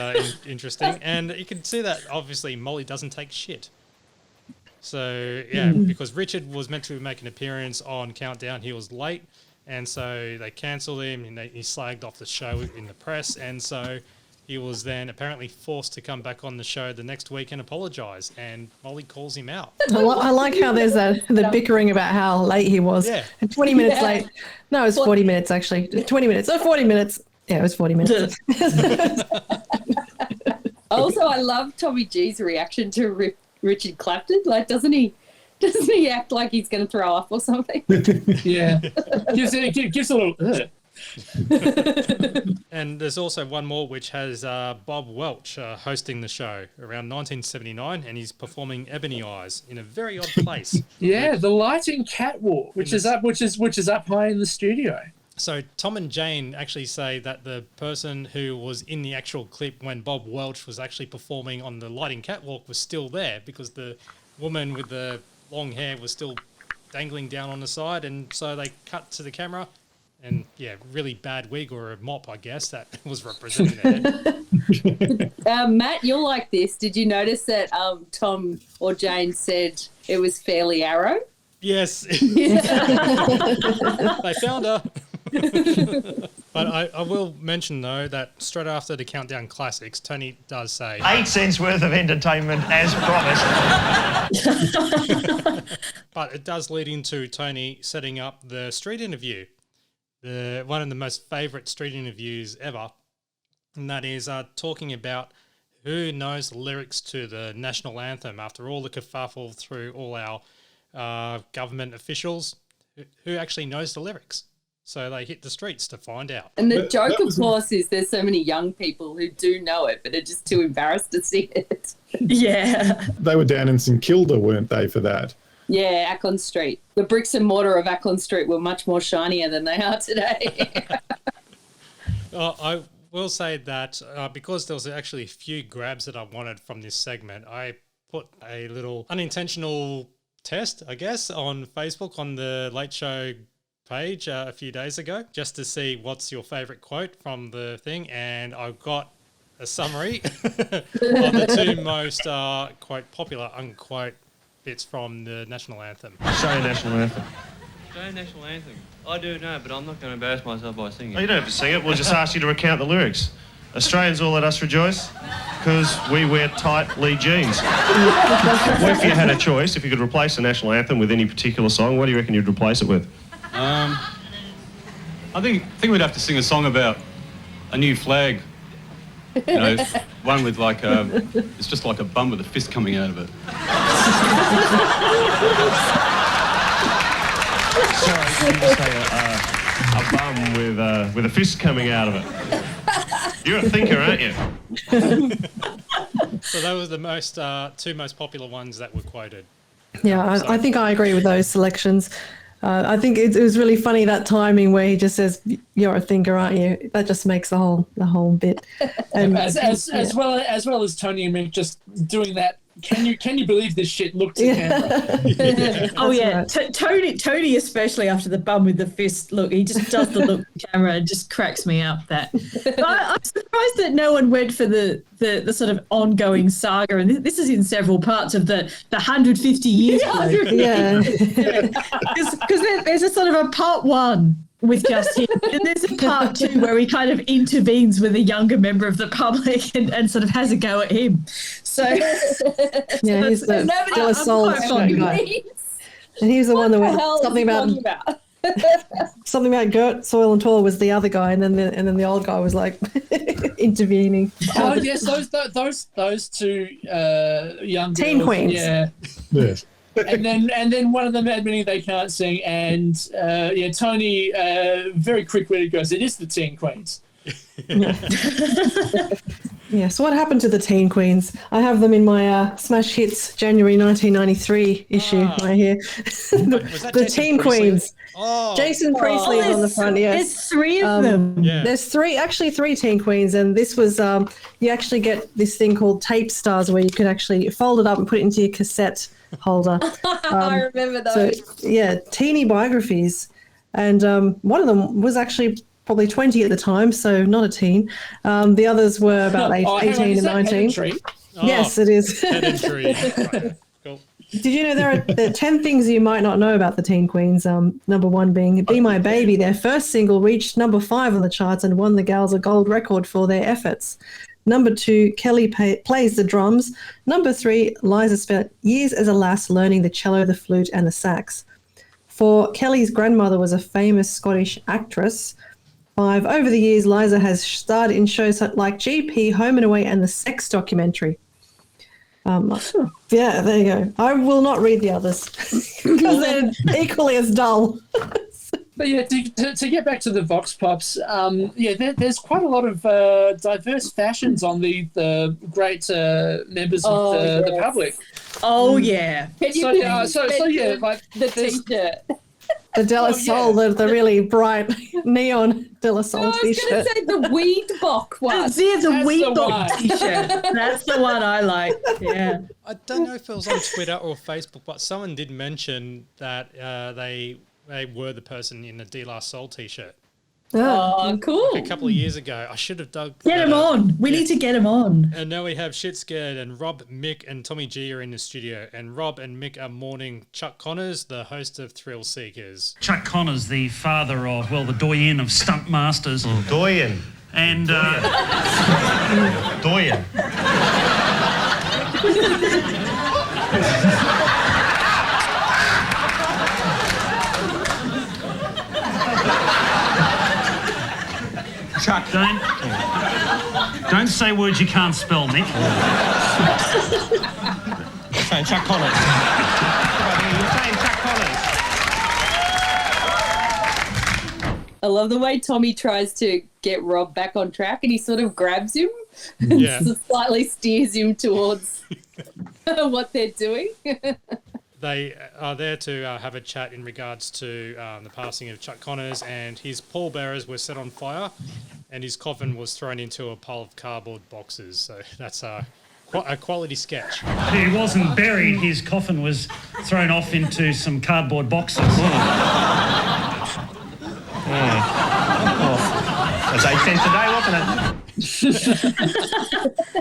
interesting, and you can see that obviously Molly doesn't take shit. So, yeah, because Richard was meant to make an appearance on Countdown, he was late, and so they cancelled him, and he slagged off the show in the press, and so he was then apparently forced to come back on the show the next week and apologise, and Molly calls him out. I like how there's the bickering about how late he was. Yeah. 20 minutes late. No, it was 40 minutes actually. 20 minutes. Oh, 40 minutes. Yeah, it was 40 minutes. Also, I love Tommy G's reaction to Richard Clapton. Like, doesn't he act like he's going to throw up or something? Yeah. gives a little... And there's also one more which has Bob Welch hosting the show around 1979, and he's performing Ebony Eyes in a very odd place. Yeah, the lighting catwalk, which is up high in the studio. So Tom and Jane actually say that the person who was in the actual clip when Bob Welch was actually performing on the lighting catwalk was still there, because the woman with the long hair was still dangling down on the side, and so they cut to the camera. And, yeah, really bad wig or a mop, I guess, that was representing there. Matt, you'll like this. Did you notice that Tom or Jane said it was Fairly Arrow? Yes. They found her. But I will mention, though, that straight after the Countdown Classics, Tony does say... 8 cents worth of entertainment as promised. But it does lead into Tony setting up the street interview. One of the most favourite street interviews ever, and that is talking about who knows the lyrics to the national anthem after all the kerfuffle through all our government officials. Who actually knows the lyrics? So they hit the streets to find out. And the joke, of course, is there's so many young people who do know it, but are just too embarrassed to see it. Yeah. They were down in St Kilda, weren't they, for that? Yeah, Ackland Street. The bricks and mortar of Ackland Street were much more shinier than they are today. I will say that because there was actually a few grabs that I wanted from this segment, I put a little unintentional test, I guess, on Facebook on the Late Show page a few days ago, just to see what's your favourite quote from the thing, and I got a summary of the two most quote popular unquote bits from the national anthem. Australian national anthem. Australian national anthem. I do know, but I'm not going to embarrass myself by singing. Oh, you don't have to sing it. We'll just ask you to recount the lyrics. Australians all let us rejoice because we wear tight Lee jeans. Well, if you had a choice, if you could replace the national anthem with any particular song, what do you reckon you'd replace it with? I think we'd have to sing a song about a new flag. You know, one with like it's just like a bum with a fist coming out of it. Sorry, you just say a bum with a fist coming out of it. You're a thinker, aren't you? So those were the two most popular ones that were quoted. Yeah, I think I agree with those selections. I think it was really funny, that timing where he just says, "You're a thinker, aren't you?" That just makes the whole bit. And as well as Tony and Mick just doing that. Can you believe this shit? Look to camera. Yeah. Oh yeah, Tony especially after the bum with the fist look. He just does the look to camera and just cracks me up. That but I'm surprised that no one went for the sort of ongoing saga, and this is in several parts of the 150 years. Yeah, because there's a sort of a part one with just him, and there's a part two where he kind of intervenes with a younger member of the public and sort of has a go at him. So yeah, he's the still a soul guy. And he's the one that went something about Gert, Soil and Toil was the other guy, and then the old guy was like intervening. Oh yes, those two young teen girls, queens. Yeah. Yes. and then one of them admitting they can't sing, and Tony very quick-witted goes, "It is the Teen Queens." Yeah, so what happened to the Teen Queens? I have them in my Smash Hits January 1993 issue right here. the Teen Queens. Oh. Jason Priestley is on the front, yes. There's three of them. Yeah. There's three Teen Queens, and this was, you actually get this thing called Tape Stars where you can actually fold it up and put it into your cassette holder. I remember those. So, yeah, teeny biographies. And one of them was actually probably 20 at the time, so not a teen. The others were about 18 and 19. Yes, it is. Pedantry. Right. Cool. Did you know there are 10 things you might not know about the Teen Queens? Number one being Be My Baby. Their first single reached number 5 on the charts and won the gals a gold record for their efforts. Number 2, Kelly plays the drums. Number 3, Liza spent years as a lass learning the cello, the flute, and the sax. 4, Kelly's grandmother was a famous Scottish actress. 5, over the years, Liza has starred in shows like GP, Home and Away, and the Sex documentary. Yeah, there you go. I will not read the others because they're equally as dull. But yeah, to get back to the Vox Pops, there's quite a lot of diverse fashions on the great members of the public. Oh yeah. Like the T-shirt. The De La Soul, the really bright neon De La Soul I was going T-shirt. to say the Weed Bock one. Yeah, the That's Weed the Bock one. T-shirt. That's the one I like. Yeah. I don't know if it was on Twitter or Facebook, but someone did mention that they were the person in the De La Soul T-shirt. Oh, cool. Like a couple of years ago. I should have dug Get him on. We need to get him on. And now we have Shit Scared, and Rob, Mick, and Tommy G are in the studio. And Rob and Mick are mourning Chuck Connors, the host of Thrill Seekers. Chuck Connors, the father of, well, the doyen of stunt masters. Doyen. And, Doyen. Chuck, don't say words you can't spell, Mick. You're saying Chuck Connors. You're saying Chuck Connors. I love the way Tommy tries to get Rob back on track and he sort of grabs him Yeah. and slightly steers him towards what they're doing. They are there to have a chat in regards to the passing of Chuck Connors, and his pallbearers were set on fire, and his coffin was thrown into a pile of cardboard boxes. So that's a quality sketch. He wasn't buried. His coffin was thrown off into some cardboard boxes. That's 8 cents a day, wasn't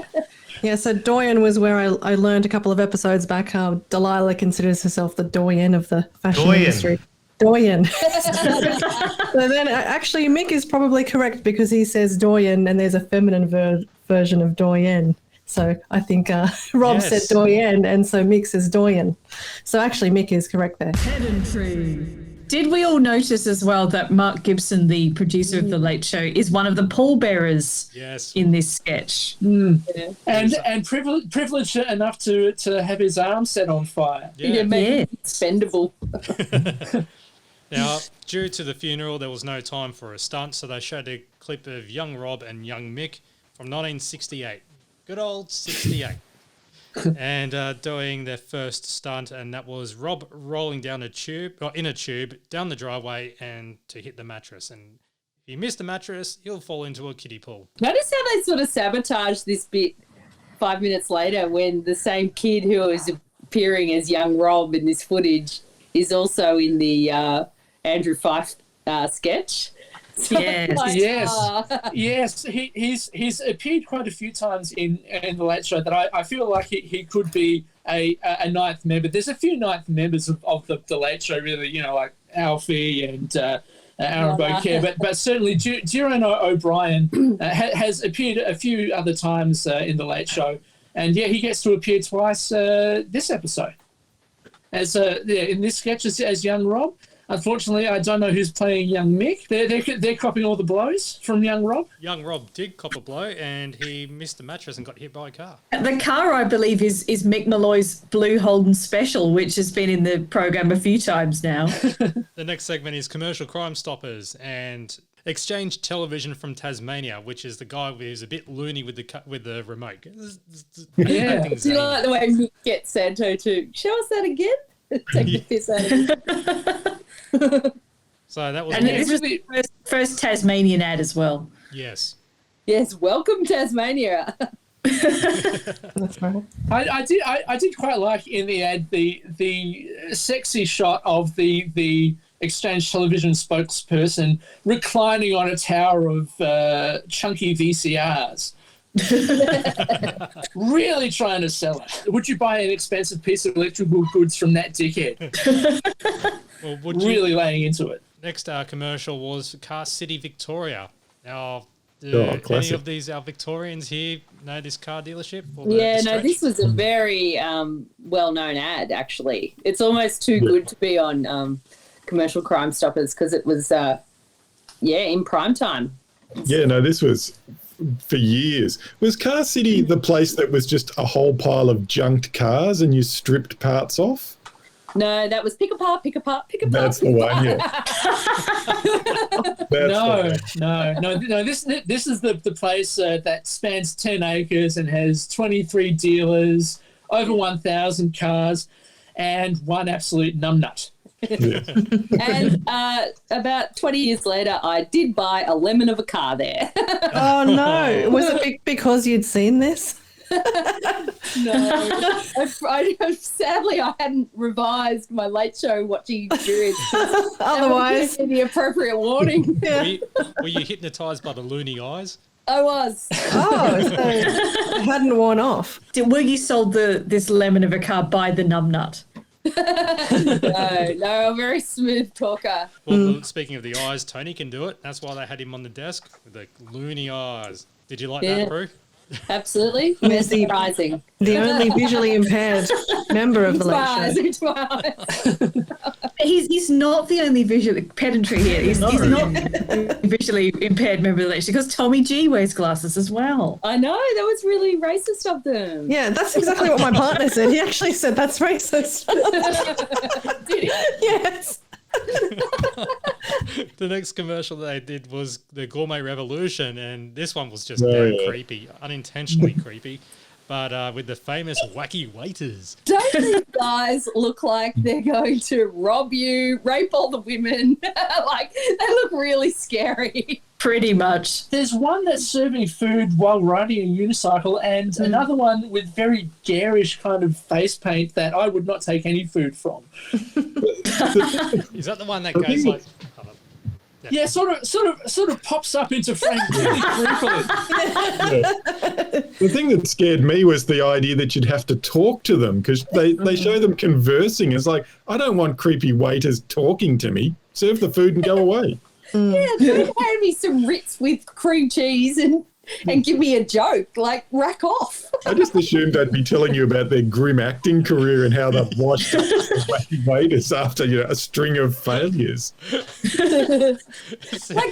it? Yeah, so Doyen was where I learned a couple of episodes back how Delilah considers herself the doyen of the fashion industry. Doyen. So then actually Mick is probably correct because he says doyen and there's a feminine version of doyen. So I think Rob said doyen and so Mick says doyen. So actually Mick is correct there. Pedantry. Did we all notice as well that Mark Gibson, the producer of The Late Show, is one of the pallbearers in this sketch? Yeah. And privileged enough to have his arm set on fire. Yeah. Maybe expendable. Now, due to the funeral, there was no time for a stunt, so they showed a clip of young Rob and young Mick from 1968. Good old 68. And doing their first stunt, and that was Rob rolling down a tube, or in a tube, down the driveway and to hit the mattress. And if you miss the mattress, you'll fall into a kiddie pool. Notice how they sort of sabotage this bit 5 minutes later when the same kid who is appearing as young Rob in this footage is also in the Andrew Fife sketch. So Yes. He's appeared quite a few times in The Late Show that I feel like he could be a ninth member. There's a few ninth members of the Late Show, really, like Alfie and Aaron Beaucaire, but certainly Duran O'Brien has appeared a few other times in The Late Show, and he gets to appear twice this episode as in this sketch as young Rob. Unfortunately, I don't know who's playing young Mick. They're copping all the blows from young Rob. Young Rob did cop a blow, and he missed the mattress and got hit by a car. The car, I believe, is Mick Malloy's Blue Holden Special, which has been in the program a few times now. The next segment is Commercial Crime Stoppers, and Exchange Television from Tasmania, which is the guy who's a bit loony with the remote. Yeah. Do you like the way Mick gets Santo to show us that again? Take the piss out of it. So that was And this was the first Tasmanian ad as well. Yes. Yes, welcome Tasmania. That's right. I did quite like in the ad the sexy shot of the Exchange Television spokesperson reclining on a tower of chunky VCRs. Really trying to sell it. Would you buy an expensive piece of electrical goods from that dickhead? Well, really laying into it. Next commercial was Car City Victoria. Now, do any classic. of these our Victorians here know this car dealership? Yeah, no, this was a very well-known ad, actually. It's almost too good to be on Commercial Crime Stoppers because it was, in prime time. Yeah, no, this was for years. Was Car City the place that was just a whole pile of junked cars and you stripped parts off? No, that was pick apart, pick apart, pick apart. That's the one, yeah. No. This is the place that spans 10 acres and has 23 dealers, over 1,000 cars, and one absolute numbnut. And about 20 years later, I did buy a lemon of a car there. Oh, no. Was it because you'd seen this? No. Sadly, I hadn't revised my late show watching experience. Otherwise, the appropriate warning. Were you hypnotised by the loony eyes? I was. Oh, so it hadn't worn off. Were you sold this lemon of a car by the numbnut? No, I'm a very smooth talker. Well, speaking of the eyes, Tony can do it. That's why they had him on the desk with the loony eyes. Did you like that, Prue? Absolutely. Mesmerising. The only visually impaired member of the late show. He's not the only visually pedantry here. He's not the visually impaired member of the late show because Tommy G wears glasses as well. I know, that was really racist of them. Yeah, that's exactly what my partner said. He actually said that's racist. Did he? Yes. The next commercial they did was the Gourmet Revolution, and this one was just creepy, unintentionally creepy, but with the famous wacky waiters. Don't these guys look like they're going to rob you, rape all the women? Like, they look really scary. Pretty much. There's one that's serving food while riding a unicycle and another one with very garish kind of face paint that I would not take any food from. Is that the one that goes like... Yeah, sort of pops up into frame really creepily. The thing that scared me was the idea that you'd have to talk to them because they show them conversing. It's like, I don't want creepy waiters talking to me. Serve the food and go away. Yeah, don't hand me some Ritz with cream cheese and give me a joke. Like, rack off. I just assumed I'd be telling you about their grim acting career and how they've washed up the wacky waiters after a string of failures. Like,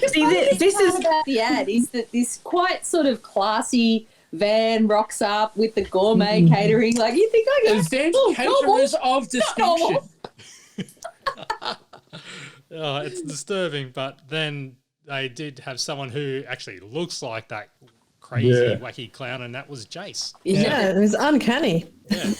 this is about the ad is that this quite sort of classy van rocks up with the gourmet catering. Like, you think I got caterers of distinction. Oh, it's disturbing, but then they did have someone who actually looks like that crazy, wacky clown, and that was Jace. Yeah, it was uncanny. Yeah.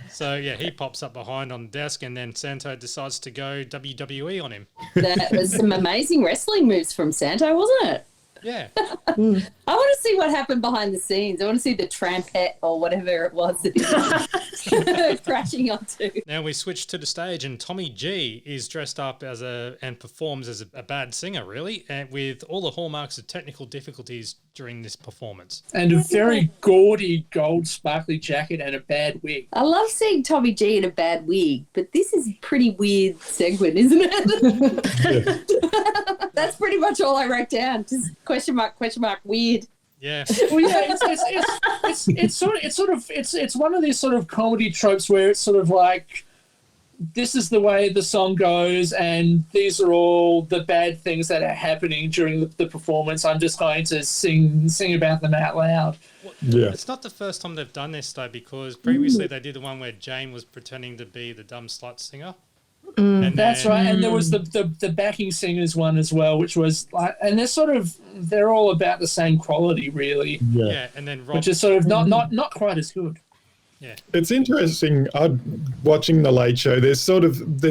So, he pops up behind on the desk, and then Santo decides to go WWE on him. That was some amazing wrestling moves from Santo, wasn't it? Yeah. I want to see what happened behind the scenes. I want to see the trampette or whatever it was that he was crashing onto. Now we switch to the stage, and Tommy G is dressed up and performs as a bad singer, really, and with all the hallmarks of technical difficulties during this performance. And a very gaudy gold sparkly jacket and a bad wig. I love seeing Tommy G in a bad wig, but this is a pretty weird segment, isn't it? That's pretty much all I wrote down. Just question mark, weird. Yeah. Well, yeah, it's one of these sort of comedy tropes where it's sort of like, this is the way the song goes, and these are all the bad things that are happening during the performance. I'm just going to sing about them out loud. Yeah. It's not the first time they've done this, though, because previously they did the one where Jane was pretending to be the dumb slut singer. That's right. And there was the backing singers one as well, which was like, and they're all about the same quality, really. Yeah, and then Rob, which is sort of not quite as good. Yeah, it's interesting. Watching the Late Show. There's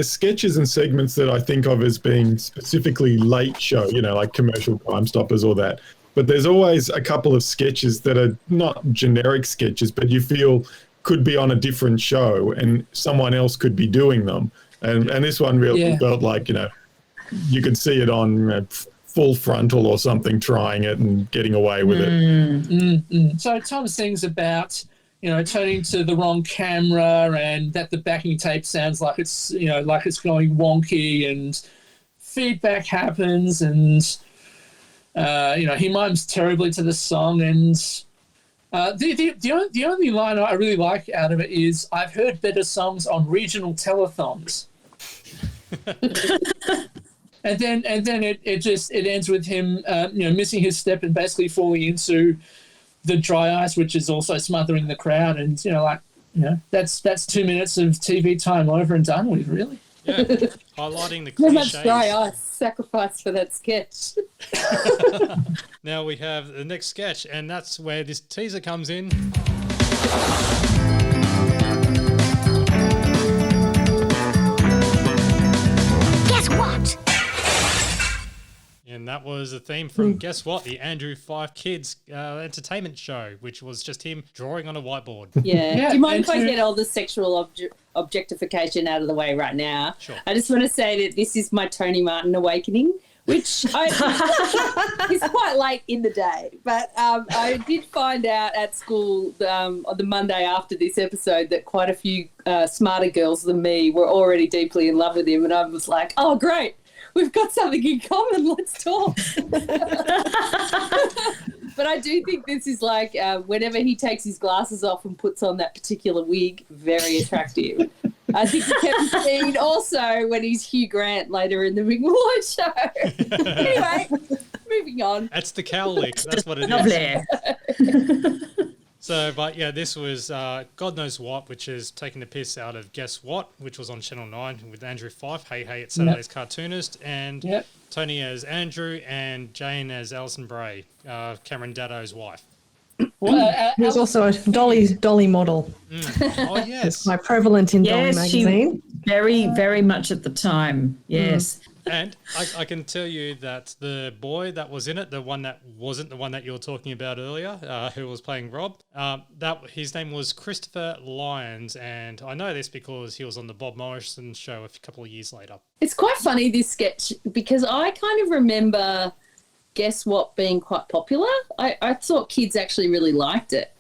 sketches and segments that I think of as being specifically Late Show. Like commercial Crime Stoppers or that. But there's always a couple of sketches that are not generic sketches, but you feel could be on a different show and someone else could be doing them. And this one really felt like, you could see it on Full Frontal or something, trying it and getting away with it. So Tom sings about, turning to the wrong camera and that the backing tape sounds like it's, like it's going wonky, and feedback happens, and, he mimes terribly to the song. And the only line I really like out of it is, "I've heard better songs on regional telethons." and then it ends with him missing his step and basically falling into the dry ice, which is also smothering the crowd. And that's 2 minutes of TV time over and done with, really. Yeah, highlighting the How cliches. much dry ice sacrificed for that sketch. Now we have the next sketch, and that's where this teaser comes in. Guess what? And that was a theme from Guess What? The Andrew Fife Kids entertainment show, which was just him drawing on a whiteboard. Yeah. Do you mind if I get all the sexual objectification out of the way right now? Sure. I just want to say that this is my Tony Martin awakening, which is quite late in the day. But I did find out at school on the Monday after this episode that quite a few smarter girls than me were already deeply in love with him. And I was like, oh, great. We've got something in common. Let's talk. But I do think this is like whenever he takes his glasses off and puts on that particular wig, very attractive. I think he kept seen also when he's Hugh Grant later in the Mick Malloy show. Anyway, moving on. That's the cow lick. That's what it Lovely. So, but yeah, this was God Knows What, which is taking the piss out of Guess What, which was on Channel 9 with Andrew Fife, Hey Hey, it's Saturday's cartoonist, and Tony as Andrew and Jane as Alison Bray, Cameron Daddo's wife. There's also a Dolly model. Oh, yes. It's quite prevalent in Dolly magazine. Very, very much at the time, yes. And I can tell you that the boy that was in it, the one that wasn't the one that you were talking about earlier, who was playing Rob, that his name was Christopher Lyons, and I know this because he was on the Bob Morrison show a couple of years later. It's quite funny, this sketch, because I kind of remember Guess What being quite popular. I thought kids actually really liked it,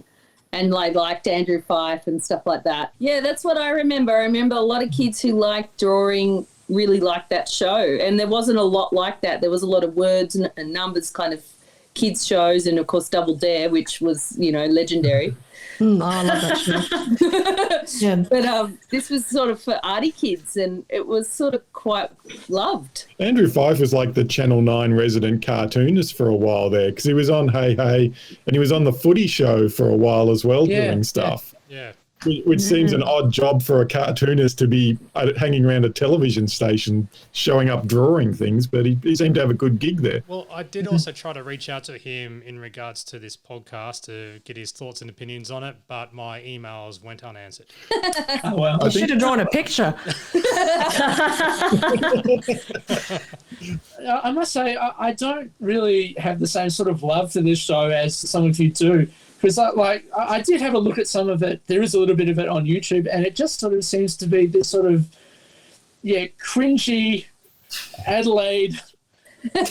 and liked Andrew Fife and stuff like that. Yeah, that's what I remember. I remember a lot of kids who liked drawing really liked that show, and there wasn't a lot like that. There was a lot of words and numbers kind of kids shows, and of course Double Dare, which was legendary. I love that show. Yeah. But this was sort of for arty kids, and it was sort of quite loved. Andrew Fife was like the Channel 9 resident cartoonist for a while there, because he was on Hey Hey, and he was on the Footy Show for a while as well, doing stuff. Yeah. Which seems an odd job for a cartoonist to be hanging around a television station showing up drawing things, but he seemed to have a good gig there. Well, I did also try to reach out to him in regards to this podcast to get his thoughts and opinions on it, but my emails went unanswered. Oh, well. You should have drawn a picture. I must say, I don't really have the same sort of love for this show as some of you do. Because I did have a look at some of it. There is a little bit of it on YouTube, and it just sort of seems to be this sort of, cringy Adelaide. You've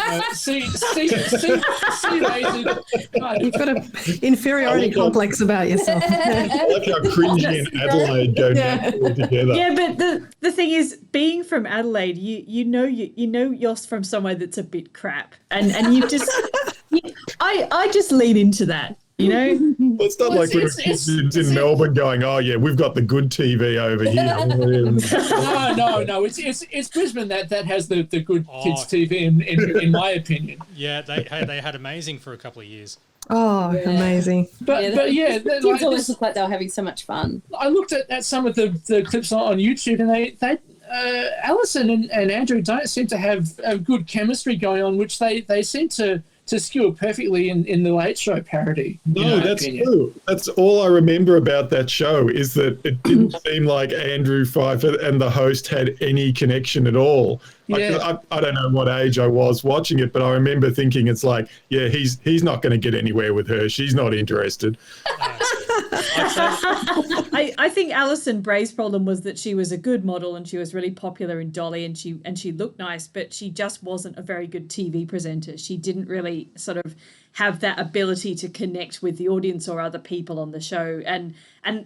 got an inferiority complex about yourself. I like how cringy and Adelaide go together. Yeah, but the thing is, being from Adelaide, you know you're from somewhere that's a bit crap, and you just I just lean into that. Well, it's not like we're kids in Melbourne going, oh yeah, we've got the good TV over here. No. It's Brisbane that has the good kids TV in my opinion. Yeah, they had amazing for a couple of years. Oh, amazing! But kids always look like they were having so much fun. I looked at some of the clips on YouTube, and Alison and Andrew don't seem to have a good chemistry going on, which they seem to skewer perfectly in the Late Show parody. No, that's true. That's all I remember about that show is that it didn't seem like Andrew Pfeiffer and the host had any connection at all. Like, I don't know what age I was watching it, but I remember thinking it's like, yeah, he's not going to get anywhere with her. She's not interested. I think Alison Bray's problem was that she was a good model and she was really popular in Dolly and she looked nice, but she just wasn't a very good TV presenter. She didn't really sort of have that ability to connect with the audience or other people on the show. And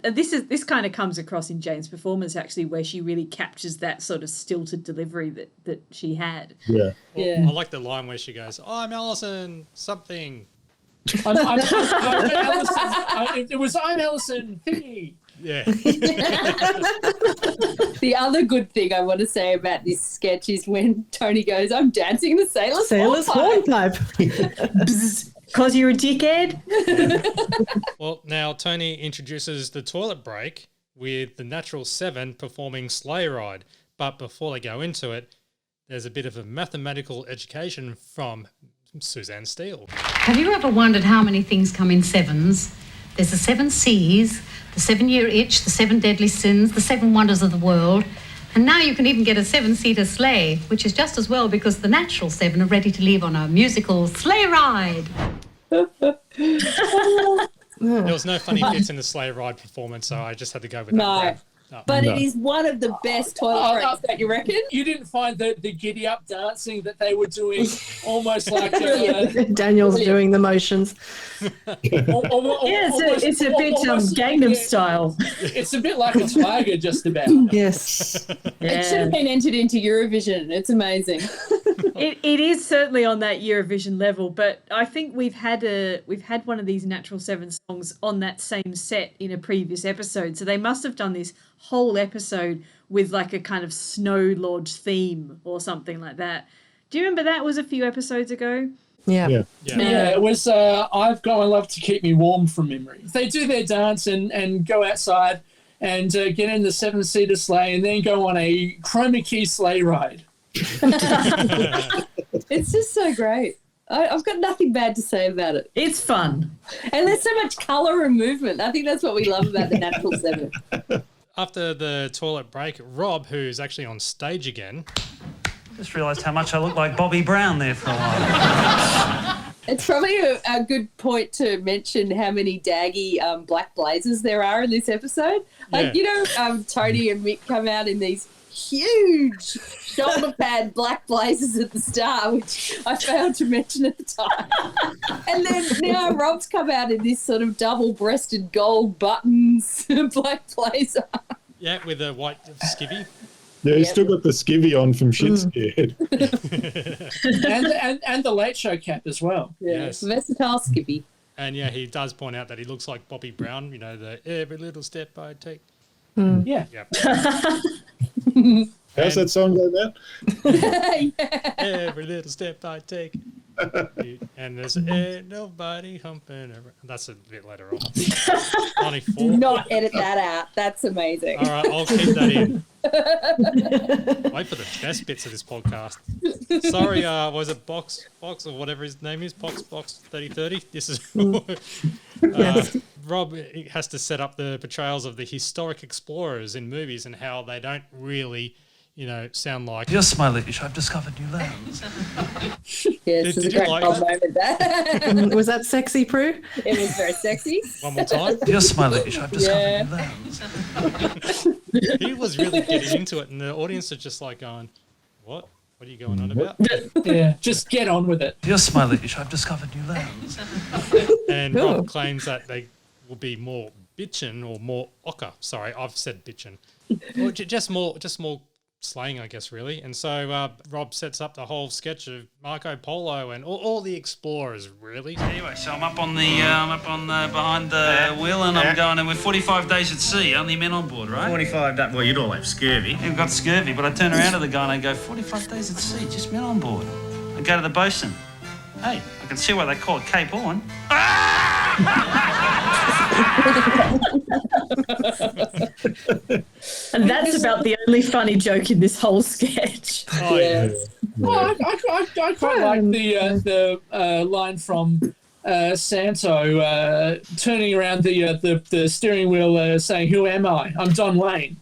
this kind of comes across in Jane's performance, actually, where she really captures that sort of stilted delivery that she had. Yeah. I like the line where she goes, I'm Alison something. I'm Alison. It was I'm Alison thingy. Yeah. The other good thing I want to say about this sketch is when Tony goes, I'm dancing the sailor's hornpipe. Because you're a dickhead. Well, now Tony introduces the toilet break with the Natural 7 performing Sleigh Ride. But before they go into it, there's a bit of a mathematical education from Suzanne Steele. Have you ever wondered how many things come in sevens? There's the 7 C's, the 7-year itch, the 7 deadly sins, the 7 wonders of the world. And now you can even get a 7-seater sleigh, which is just as well because the natural 7 are ready to leave on a musical sleigh ride. There was no funny bits in the sleigh ride performance, so I just had to go with that. But it is one of the best toilet breaks, don't you reckon? You didn't find the giddy up dancing that they were doing almost like Daniel's doing the motions. It's a bit Gangnam Style. It's a bit like a tiger, just about. Yes. It should have been entered into Eurovision. It's amazing. It is certainly on that Eurovision level, but I think we've had one of these Natural 7 songs on that same set in a previous episode, so they must have done this whole episode with like a kind of Snow Lodge theme or something like that. Do you remember that? It was a few episodes ago. Yeah, it was I've Got My Love to Keep Me Warm from memory. They do their dance and go outside and get in the 7-seater sleigh and then go on a chroma key sleigh ride. It's just so great. I've got nothing bad to say about it. It's fun. And there's so much colour and movement. I think that's what we love about the Natural 7. After the toilet break, Rob, who's actually on stage again... Just realised how much I look like Bobby Brown there for a while. It's probably a good point to mention how many daggy black blazers there are in this episode. Like, Tony and Mick come out in these huge shoulder pad black blazers at the start, which I failed to mention at the time. And then now Rob's come out in this sort of double-breasted gold buttons black blazer. Yeah, with a white skivvy. Yeah, he's still got the skivvy on from Shit Scared. and the Late Show cap as well. Yeah, Yes. versatile skivvy. And yeah, he does point out that he looks like Bobby Brown, the every little step I take. Yeah. How's that song go, Matt? Every little step I take. And there's nobody humping. That's a bit later on. Only 4. Do not edit that out. That's amazing. All right, I'll keep that in. Wait for the best bits of this podcast. Sorry, was it Box or whatever his name is? Box 3030. This is Rob has to set up the portrayals of the historic explorers in movies and how they don't really, sound like. Yes, my liege, I've discovered new lands. Yes, Did you like moment there. Was that sexy, Prue? It was very sexy. One more time. Yes, my liege, I've discovered new lands. He was really getting into it, and the audience are just like going, "What? What are you going on about?" Yeah, just get on with it. Yes, my liege, I've discovered new lands. And Rob claims that they will be more bitchin' or more ochre. Sorry, I've said bitchin'. Or just more slang, I guess, really. And so Rob sets up the whole sketch of Marco Polo and all the explorers, really. Anyway, so I'm up on behind the wheel, and I'm going, and we're 45 days at sea, only men on board, right? 45 days. Well, you'd all have scurvy. We've got scurvy, but I turn around to the guy and I go, 45 days at sea, just men on board. I go to the bosun. Hey, I can see why they call it Cape Horn. That's about the only funny joke in this whole sketch. Oh, yeah. Well, I quite like the line from Santo turning around the steering wheel, saying, "Who am I? I'm Don Lane."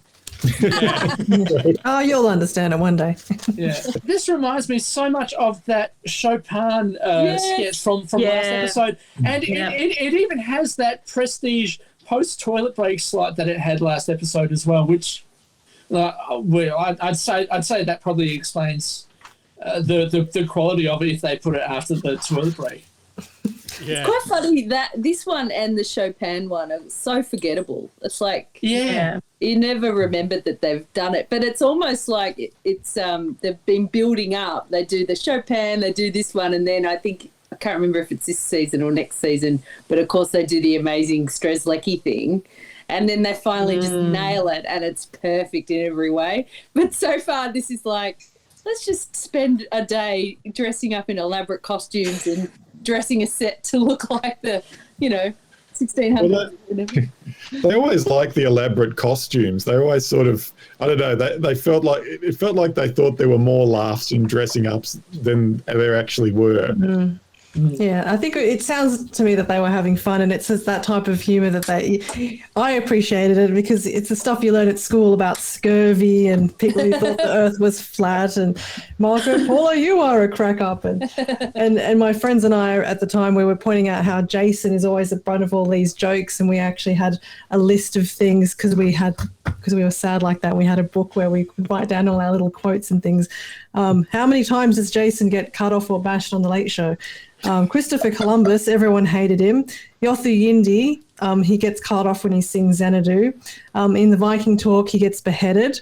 Oh, you'll understand it one day. Yeah, this reminds me so much of that Chopin sketch from last episode, and it even has that prestige post toilet break slot that it had last episode as well, which I'd say that probably explains the quality of it if they put it after the toilet break. Yeah. It's quite funny that this one and the Chopin one are so forgettable. It's like you never remembered that they've done it, but it's almost like it's they've been building up. They do the Chopin, they do this one, and then I can't remember if it's this season or next season, but of course they do the amazing Strzelecki thing, and then they finally just nail it, and it's perfect in every way. But so far, this is like, let's just spend a day dressing up in elaborate costumes and dressing a set to look like the, 1600s. Well, they always like the elaborate costumes. They always sort of, I don't know, they felt like, it felt like they thought there were more laughs in dressing up than there actually were. Yeah, I think it sounds to me that they were having fun, and it's just that type of humour that I appreciated it, because it's the stuff you learn at school about scurvy and people who thought the earth was flat, and Marco Polo, you are a crack up. And my friends and I at the time, we were pointing out how Jason is always at the front of all these jokes, and we actually had a list of things because we were sad like that. We had a book where we could write down all our little quotes and things. How many times does Jason get cut off or bashed on the Late Show? Christopher Columbus, everyone hated him. Yothu Yindi, he gets cut off when he sings Xanadu. In the Viking talk, he gets beheaded.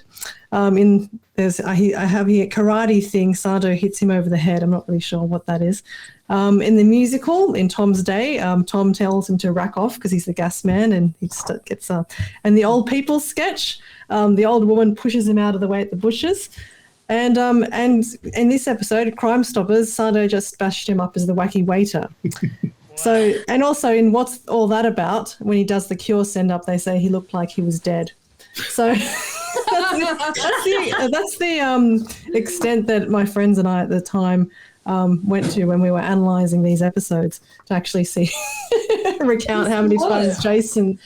I have here karate thing. Sardo hits him over the head. I'm not really sure what that is. In the musical, in Tom's Day, Tom tells him to rack off because he's the gas man, and he gets and the old people sketch, the old woman pushes him out of the way at the bushes. And in this episode, Crime Stoppers, Sardo just bashed him up as the wacky waiter. So, and also in What's All That About, when he does the Cure send-up, they say he looked like he was dead. So that's the extent that my friends and I at the time went to when we were analysing these episodes, to actually see recount how many times Jason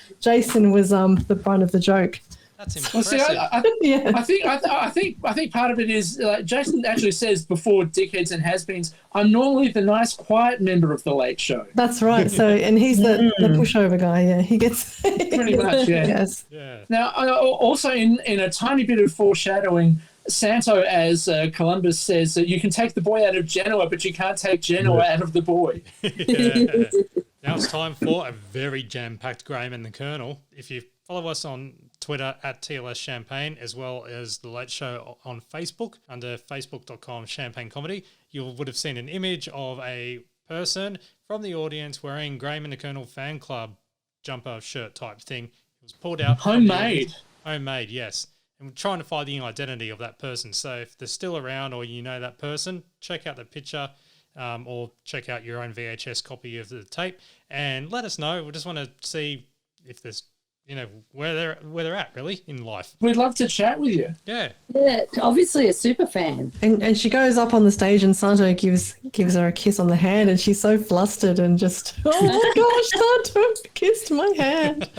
was the brunt of the joke. That's impressive. Well, see, I think part of it is Jason actually says before Dickheads and Has-Beens, I'm normally the nice, quiet member of the Late Show. That's right. So, and he's the pushover guy. Yeah, he gets pretty much. Yeah. Yes. Yeah. Now, also in a tiny bit of foreshadowing, Santo, as Columbus says, that you can take the boy out of Genoa, but you can't take Genoa out of the boy. Yeah. Now it's time for a very jam-packed Graham and the Colonel. If you follow us on Twitter at TLS Champagne, as well as The Late Show on Facebook under facebook.com/Champagne Comedy, you would have seen an image of a person from the audience wearing Graham and the Colonel fan club jumper shirt type thing. It was pulled out. Homemade. Homemade, yes. And we're trying to find the identity of that person. So if they're still around or you know that person, check out the picture or check out your own VHS copy of the tape and let us know. We just want to see if there's, where they're at really in life. We'd love to chat with you. Yeah. Yeah, obviously a super fan. And she goes up on the stage and Santo gives her a kiss on the hand, and she's so flustered and just, oh my gosh, Santo kissed my hand.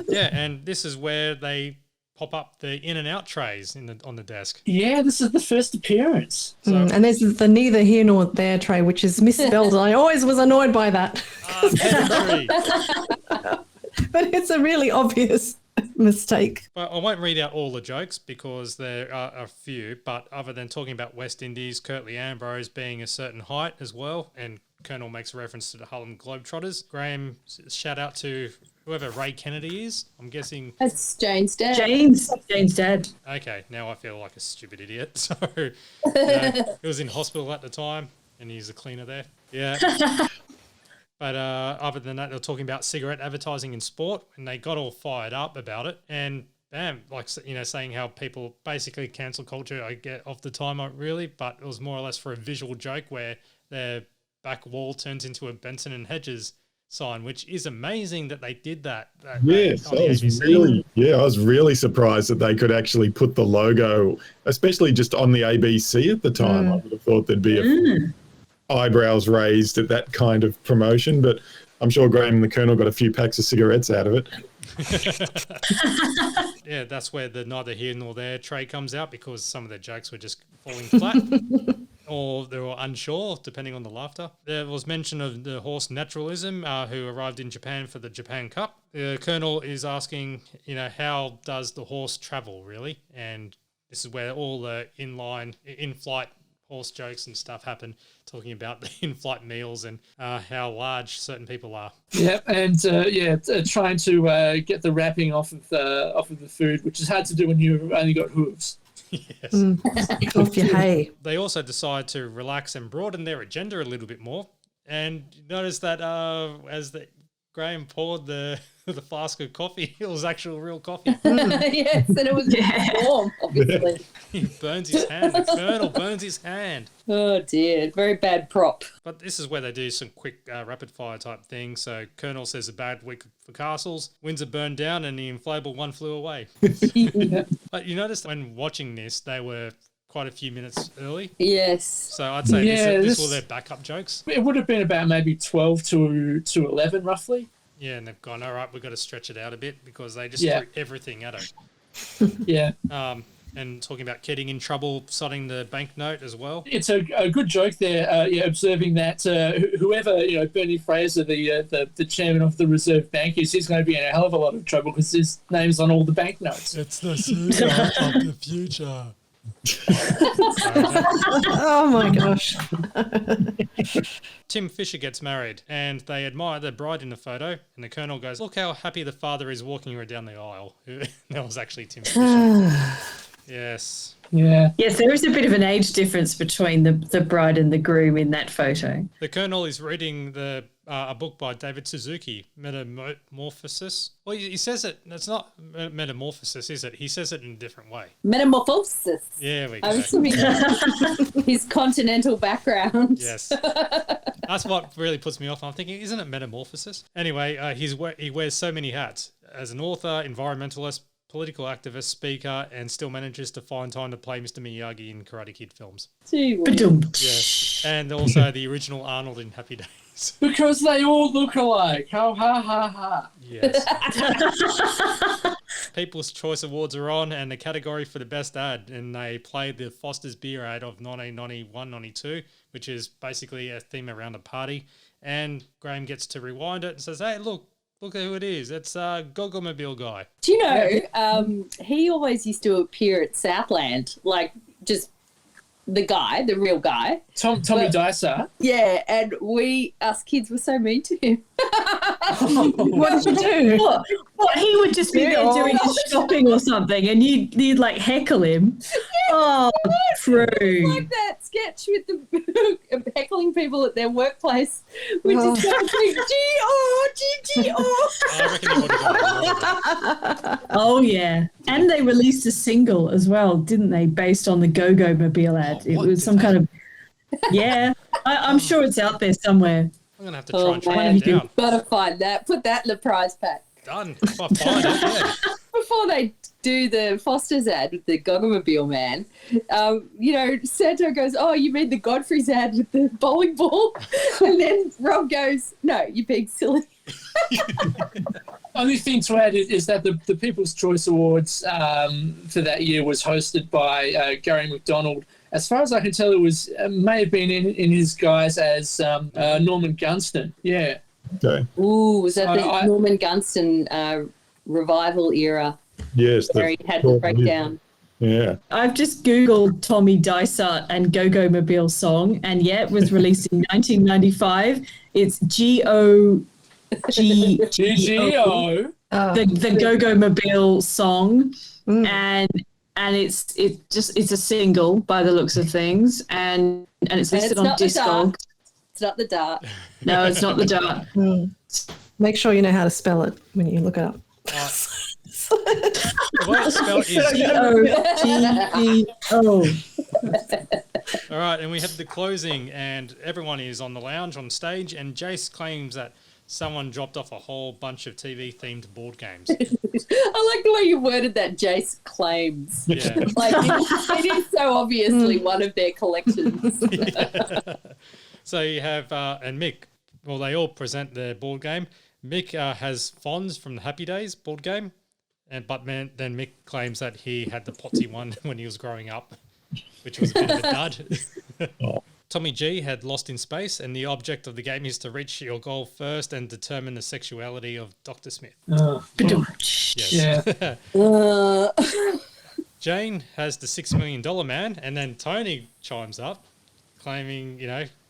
Yeah, and this is where they pop up the in and out trays on the desk. Yeah, this is the first appearance. And there's the neither here nor there tray, which is misspelled. I always was annoyed by that. But it's a really obvious mistake. Well, I won't read out all the jokes because there are a few, but other than talking about West Indies, Curtly Ambrose being a certain height as well, and Colonel makes a reference to the Harlem Globetrotters. Graham, shout out to whoever Ray Kennedy is. I'm guessing... That's Jane's dad. Jane's dad. Okay, now I feel like a stupid idiot. So, he was in hospital at the time, and he's a cleaner there. Yeah. But other than that, they're talking about cigarette advertising in sport, and they got all fired up about it. And bam, saying how people basically cancel culture, I get off the time, not really, but it was more or less for a visual joke where their back wall turns into a Benson and Hedges sign, which is amazing that they did that. Yes, on the ABC. I was really surprised that they could actually put the logo, especially just on the ABC at the time. I would have thought there'd be eyebrows raised at that kind of promotion, but I'm sure Graham and the Colonel got a few packs of cigarettes out of it. Yeah, that's where the neither here nor there tray comes out, because some of their jokes were just falling flat. Or they were unsure, depending on the laughter. There was mention of the horse Naturalism, who arrived in Japan for the Japan Cup. The Colonel is asking, how does the horse travel, really? And this is where all the in-flight horse jokes and stuff happen, talking about the in-flight meals and how large certain people are. Yep, and trying to get the wrapping off of the food, which is hard to do when you've only got hooves. Yes. Off your hay. They also decide to relax and broaden their agenda a little bit more. And you notice that as Graham poured the flask of coffee, it was actual real coffee. Yes, and it was warm, obviously. He burns his hand. The Colonel burns his hand. Oh dear, very bad prop. But this is where they do some quick rapid fire type things. So Colonel says a bad week for castles, Windsor burned down, and the inflatable one flew away. But you notice when watching this, they were quite a few minutes early. Yes. So I'd say this were their backup jokes. It would have been about maybe 12 to 11, roughly. Yeah, and they've gone, all right, we've got to stretch it out a bit, because they just threw everything at it. Yeah. And talking about getting in trouble, citing the banknote as well. It's a good joke there, observing that whoever, Bernie Fraser, the chairman of the Reserve Bank is, he's going to be in a hell of a lot of trouble because his name's on all the banknotes. It's the Caesar of the future. Oh my gosh. Tim Fisher gets married, and they admire the bride in the photo, and the Colonel goes, look how happy the father is walking her down the aisle. That was actually Tim Fisher. Yes. Yeah. Yes, there is a bit of an age difference between the bride and the groom in that photo. The Colonel is reading a book by David Suzuki, Metamorphosis. Well, he says it's not metamorphosis, is it? He says it in a different way. Metamorphosis. Yeah, we go. I'm assuming his continental background. Yes. That's what really puts me off. I'm thinking, isn't it metamorphosis? Anyway, he wears so many hats. As an author, environmentalist, political activist, speaker, and still manages to find time to play Mr. Miyagi in Karate Kid films. Yes. And also the original Arnold in Happy Days. Because they all look alike. Ha ha ha ha. Yes. People's Choice Awards are on, and the category for the best ad, and they played the Foster's Beer ad of 1991-92, which is basically a theme around a party. And Graham gets to rewind it and says, hey, look at who it is. It's Gogomobile guy. Do you know, he always used to appear at Southland, like just the real guy. Tommy Dicer. Yeah, and us kids were so mean to him. What did you do? What? He would just be there doing his shopping or something, and you'd like heckle him. Oh, true. Like that sketch with the heckling people at their workplace, which is like G-O. I reckon he would have got it. Oh, yeah. And they released a single as well, didn't they, based on the Go-Go Mobile ad. It was some kind of... Yeah. I'm sure it's out there somewhere. I'm going to have to try and track it down. Gotta find that. Put that in the prize pack. Done. If I find it, yeah. Before they do the Foster's ad with the Gogomobile man, Santo goes, oh, you mean the Godfrey's ad with the bowling ball? And then Rob goes, no, you're being silly. Only thing to add is that the People's Choice Awards for that year was hosted by Gary McDonald. As far as I can tell, it was may have been in his guise as Norman Gunston. Yeah. Okay. Ooh, was that the Norman Gunston revival era? Yes. Where he had the breakdown. Yeah. I've just Googled Tommy Dysart and Go-Go Mobile song, and it was released in 1995. It's G-O-G-G-O. The Go-Go Mobile song. And it's a single by the looks of things, and it's listed on Discog. It's not the Dart. No, it's not the Dart. Make sure you know how to spell it when you look it up. The way it's spelled is G-O-G-E-O. All right, and we have the closing, and everyone is on the lounge on stage, and Jace claims that someone dropped off a whole bunch of TV-themed board games. I like the way you worded that, Jace claims. Yeah. Like, it is so obviously one of their collections. So you have, and Mick, well, they all present their board game. Mick has Fonz from the Happy Days board game, but then Mick claims that he had the Potsy one when he was growing up, which was a bit of a dud. Tommy G had Lost in Space, and the object of the game is to reach your goal first and determine the sexuality of Dr. Smith. Yes. Yeah. Jane has the $6 Million Man, and then Tony chimes up, claiming,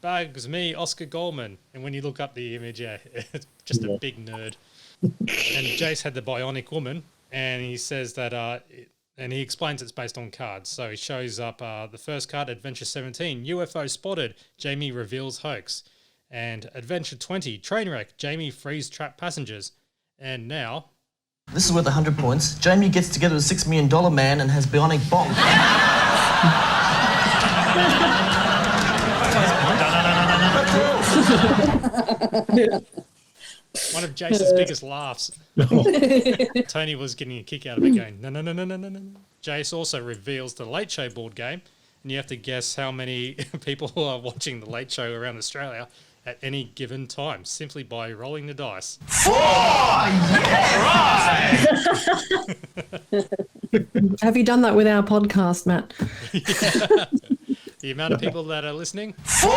Bugs, me, Oscar Goldman. And when you look up the image, it's just a big nerd. And Jace had the Bionic Woman, and he says that, and he explains it's based on cards. So he shows up the first card, Adventure 17, UFO spotted, Jamie reveals hoax. And Adventure 20, Trainwreck, Jamie frees trapped passengers. And now... This is worth 100 points. Jamie gets together with $6 Million Man and has bionic bomb. One of Jace's biggest laughs. Tony was getting a kick out of it going, no. Jace also reveals the Late Show board game, and you have to guess how many people are watching the Late Show around Australia at any given time, simply by rolling the dice. 4! Have you done that with our podcast, Matt? The amount of people that are listening. 4!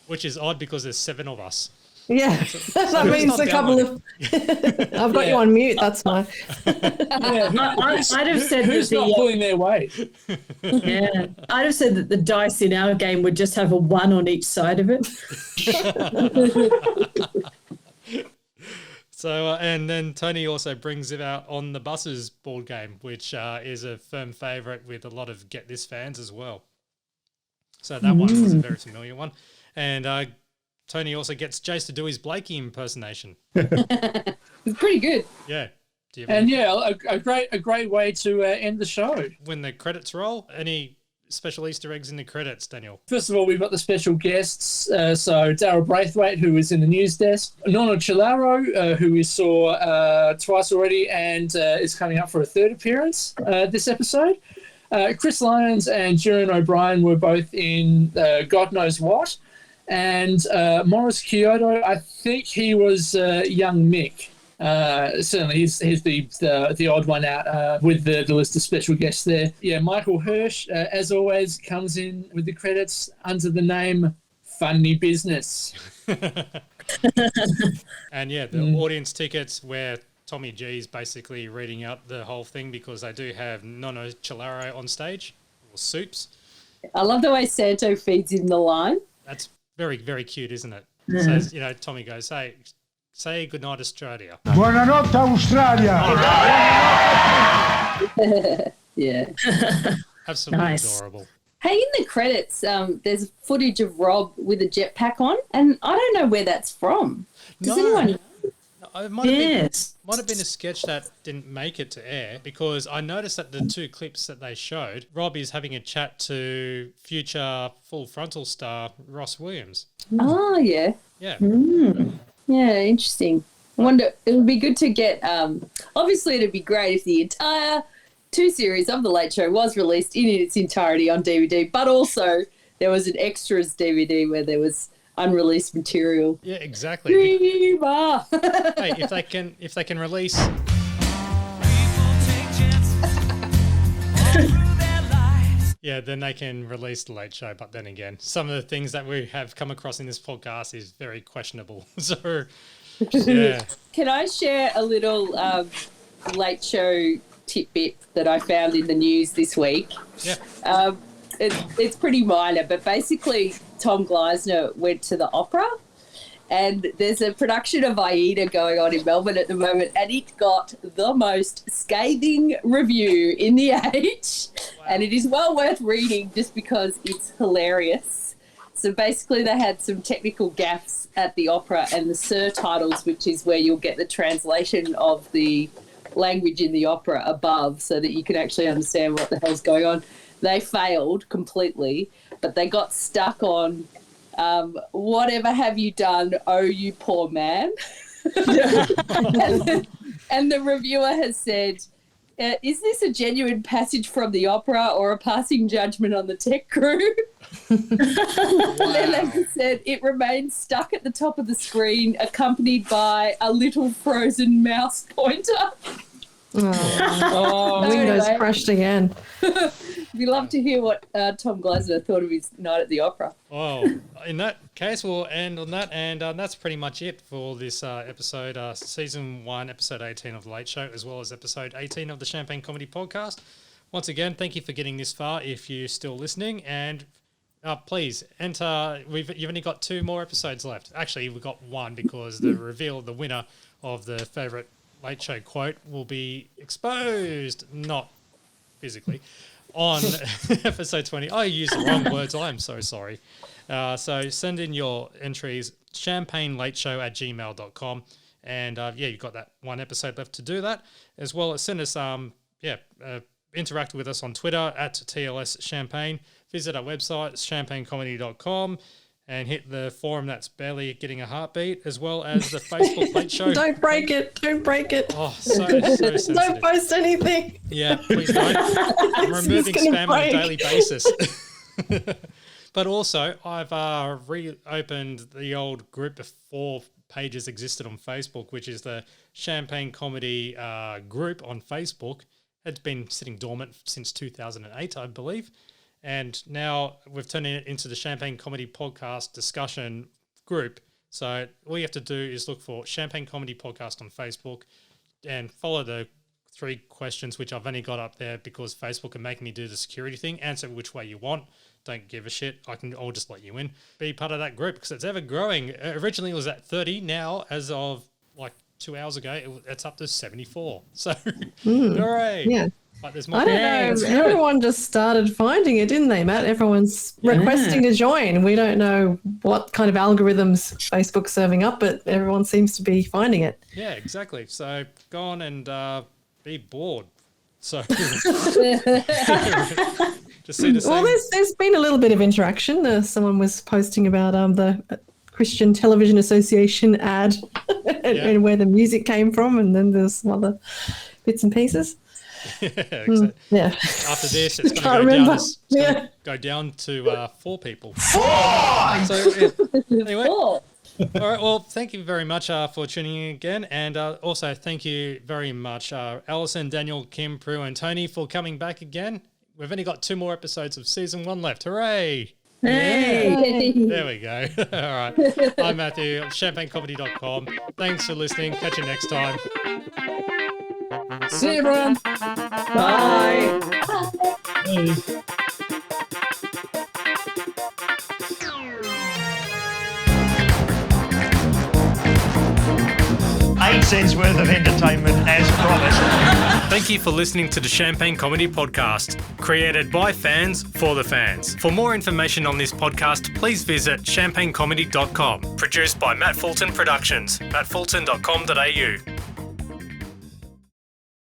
Which is odd because there's 7 of us. Yeah, that means a couple of... I've got you on mute, that's why. I'd have said who's that not pulling their weight? Yeah, I'd have said that the dice in our game would just have a 1 on each side of it. So, and then Tony also brings it out on the Buses board game, which is a firm favourite with a lot of Get This fans as well. So that one was a very familiar one. And Tony also gets Jace to do his Blakey impersonation. It's pretty good. Yeah. And a great way to end the show. When the credits roll, any special Easter eggs in the credits, Daniel? First of all, we've got the special guests. So Daryl Braithwaite, who is in the news desk. Nona Chilaro, who we saw twice already and is coming up for a third appearance this episode. Chris Lyons and Jiren O'Brien were both in God Knows What. And Morris Kyoto, I think he was young Mick. Certainly, he's the odd one out with the list of special guests there. Yeah, Michael Hirsch, as always, comes in with the credits under the name Funny Business. And yeah, the audience tickets where Tommy G's basically reading out the whole thing because they do have Nono Chilaro on stage, or Soups. I love the way Santo feeds in the line. That's very, very cute, isn't it? Yeah. So, Tommy goes, say goodnight, Australia. Buonanotte, Australia. Yeah. Absolutely adorable. Hey, in the credits, there's footage of Rob with a jetpack on, and I don't know where that's from. Does anyone know? It might have been a sketch that didn't make it to air because I noticed that the 2 clips that they showed, Rob is having a chat to future Full Frontal star Ross Williams. Oh, yeah. Yeah. Yeah, interesting. I wonder, it would be good to get, obviously it'd be great if the entire 2 series of The Late Show was released in its entirety on DVD, but also there was an extras DVD where there was unreleased material. Yeah, exactly. Hey, if they can release yeah, then they can release The Late Show, but then again, some of the things that we have come across in this podcast is very questionable. So yeah. Can I share a little Late Show tidbit that I found in the news this week? Yeah. It's pretty minor, but basically Tom Gleisner went to the opera and there's a production of Aida going on in Melbourne at the moment and it got the most scathing review in the Age. Wow. And it is well worth reading just because it's hilarious. So basically they had some technical gaffes at the opera and the surtitles, which is where you'll get the translation of the language in the opera above so that you can actually understand what the hell's going on. They failed completely, but they got stuck on Whatever have you done, oh you poor man? and the reviewer has said, is this a genuine passage from the opera or a passing judgment on the tech crew? And then they said, it remains stuck at the top of the screen, accompanied by a little frozen mouse pointer. Windows crashed again. We'd love to hear what Tom Glasner thought of his night at the opera. Oh, in that case, we'll end on that, and that's pretty much it for this episode, Season 1, Episode 18 of The Late Show, as well as Episode 18 of the Champagne Comedy Podcast. Once again, thank you for getting this far if you're still listening, and please enter. You've only got 2 more episodes left. Actually, we've got 1 because the reveal of the winner of the favourite Late Show quote will be exposed, not physically, on episode 20. I used the wrong words. I'm so sorry. So send in your entries, champagnelateshow@gmail.com. And you've got that 1 episode left to do that, as well as send us, interact with us on Twitter at TLS Champagne. Visit our website, champagnecomedy.com. And hit the forum that's barely getting a heartbeat, as well as the Facebook Late Show. Don't break it. Don't break it. Oh, so sensitive. Don't post anything. Yeah, please don't. I'm removing spam on a daily basis. But also, I've reopened the old group before pages existed on Facebook, which is the Champagne Comedy group on Facebook. It's been sitting dormant since 2008, I believe. And now we've turned it into the Champagne Comedy Podcast discussion group. So all you have to do is look for Champagne Comedy Podcast on Facebook and follow the 3 questions, which I've only got up there because Facebook can make me do the security thing. Answer which way you want. Don't give a shit. I'll just let you in. Be part of that group because it's ever growing. Originally it was at 30. Now, as of like 2 hours ago, it's up to 74. So, hooray. Yeah. But there's more. I don't know. Everyone just started finding it, didn't they, Matt? Everyone's requesting to join. We don't know what kind of algorithms Facebook's serving up, but everyone seems to be finding it. Yeah, exactly. So go on and be bored. So just see the same. Well, there's been a little bit of interaction. Someone was posting about the Christian Television Association ad and where the music came from, and then there's some other bits and pieces. Exactly. Yeah. After this, it's going to go down to 4 people. 4! So, anyway. All right. Well, thank you very much for tuning in again. And also, thank you very much, Alison, Daniel, Kim, Prue, and Tony for coming back again. We've only got 2 more episodes of Season 1 left. Hooray! Hey! There we go. All right. I'm Matthew, champagnecomedy.com. Thanks for listening. Catch you next time. See you, everyone. Bye. Hey. 8 cents worth of entertainment as promised. Thank you for listening to the Champagne Comedy Podcast, created by fans for the fans. For more information on this podcast, please visit champagnecomedy.com. Produced by Matt Fulton Productions, mattfulton.com.au.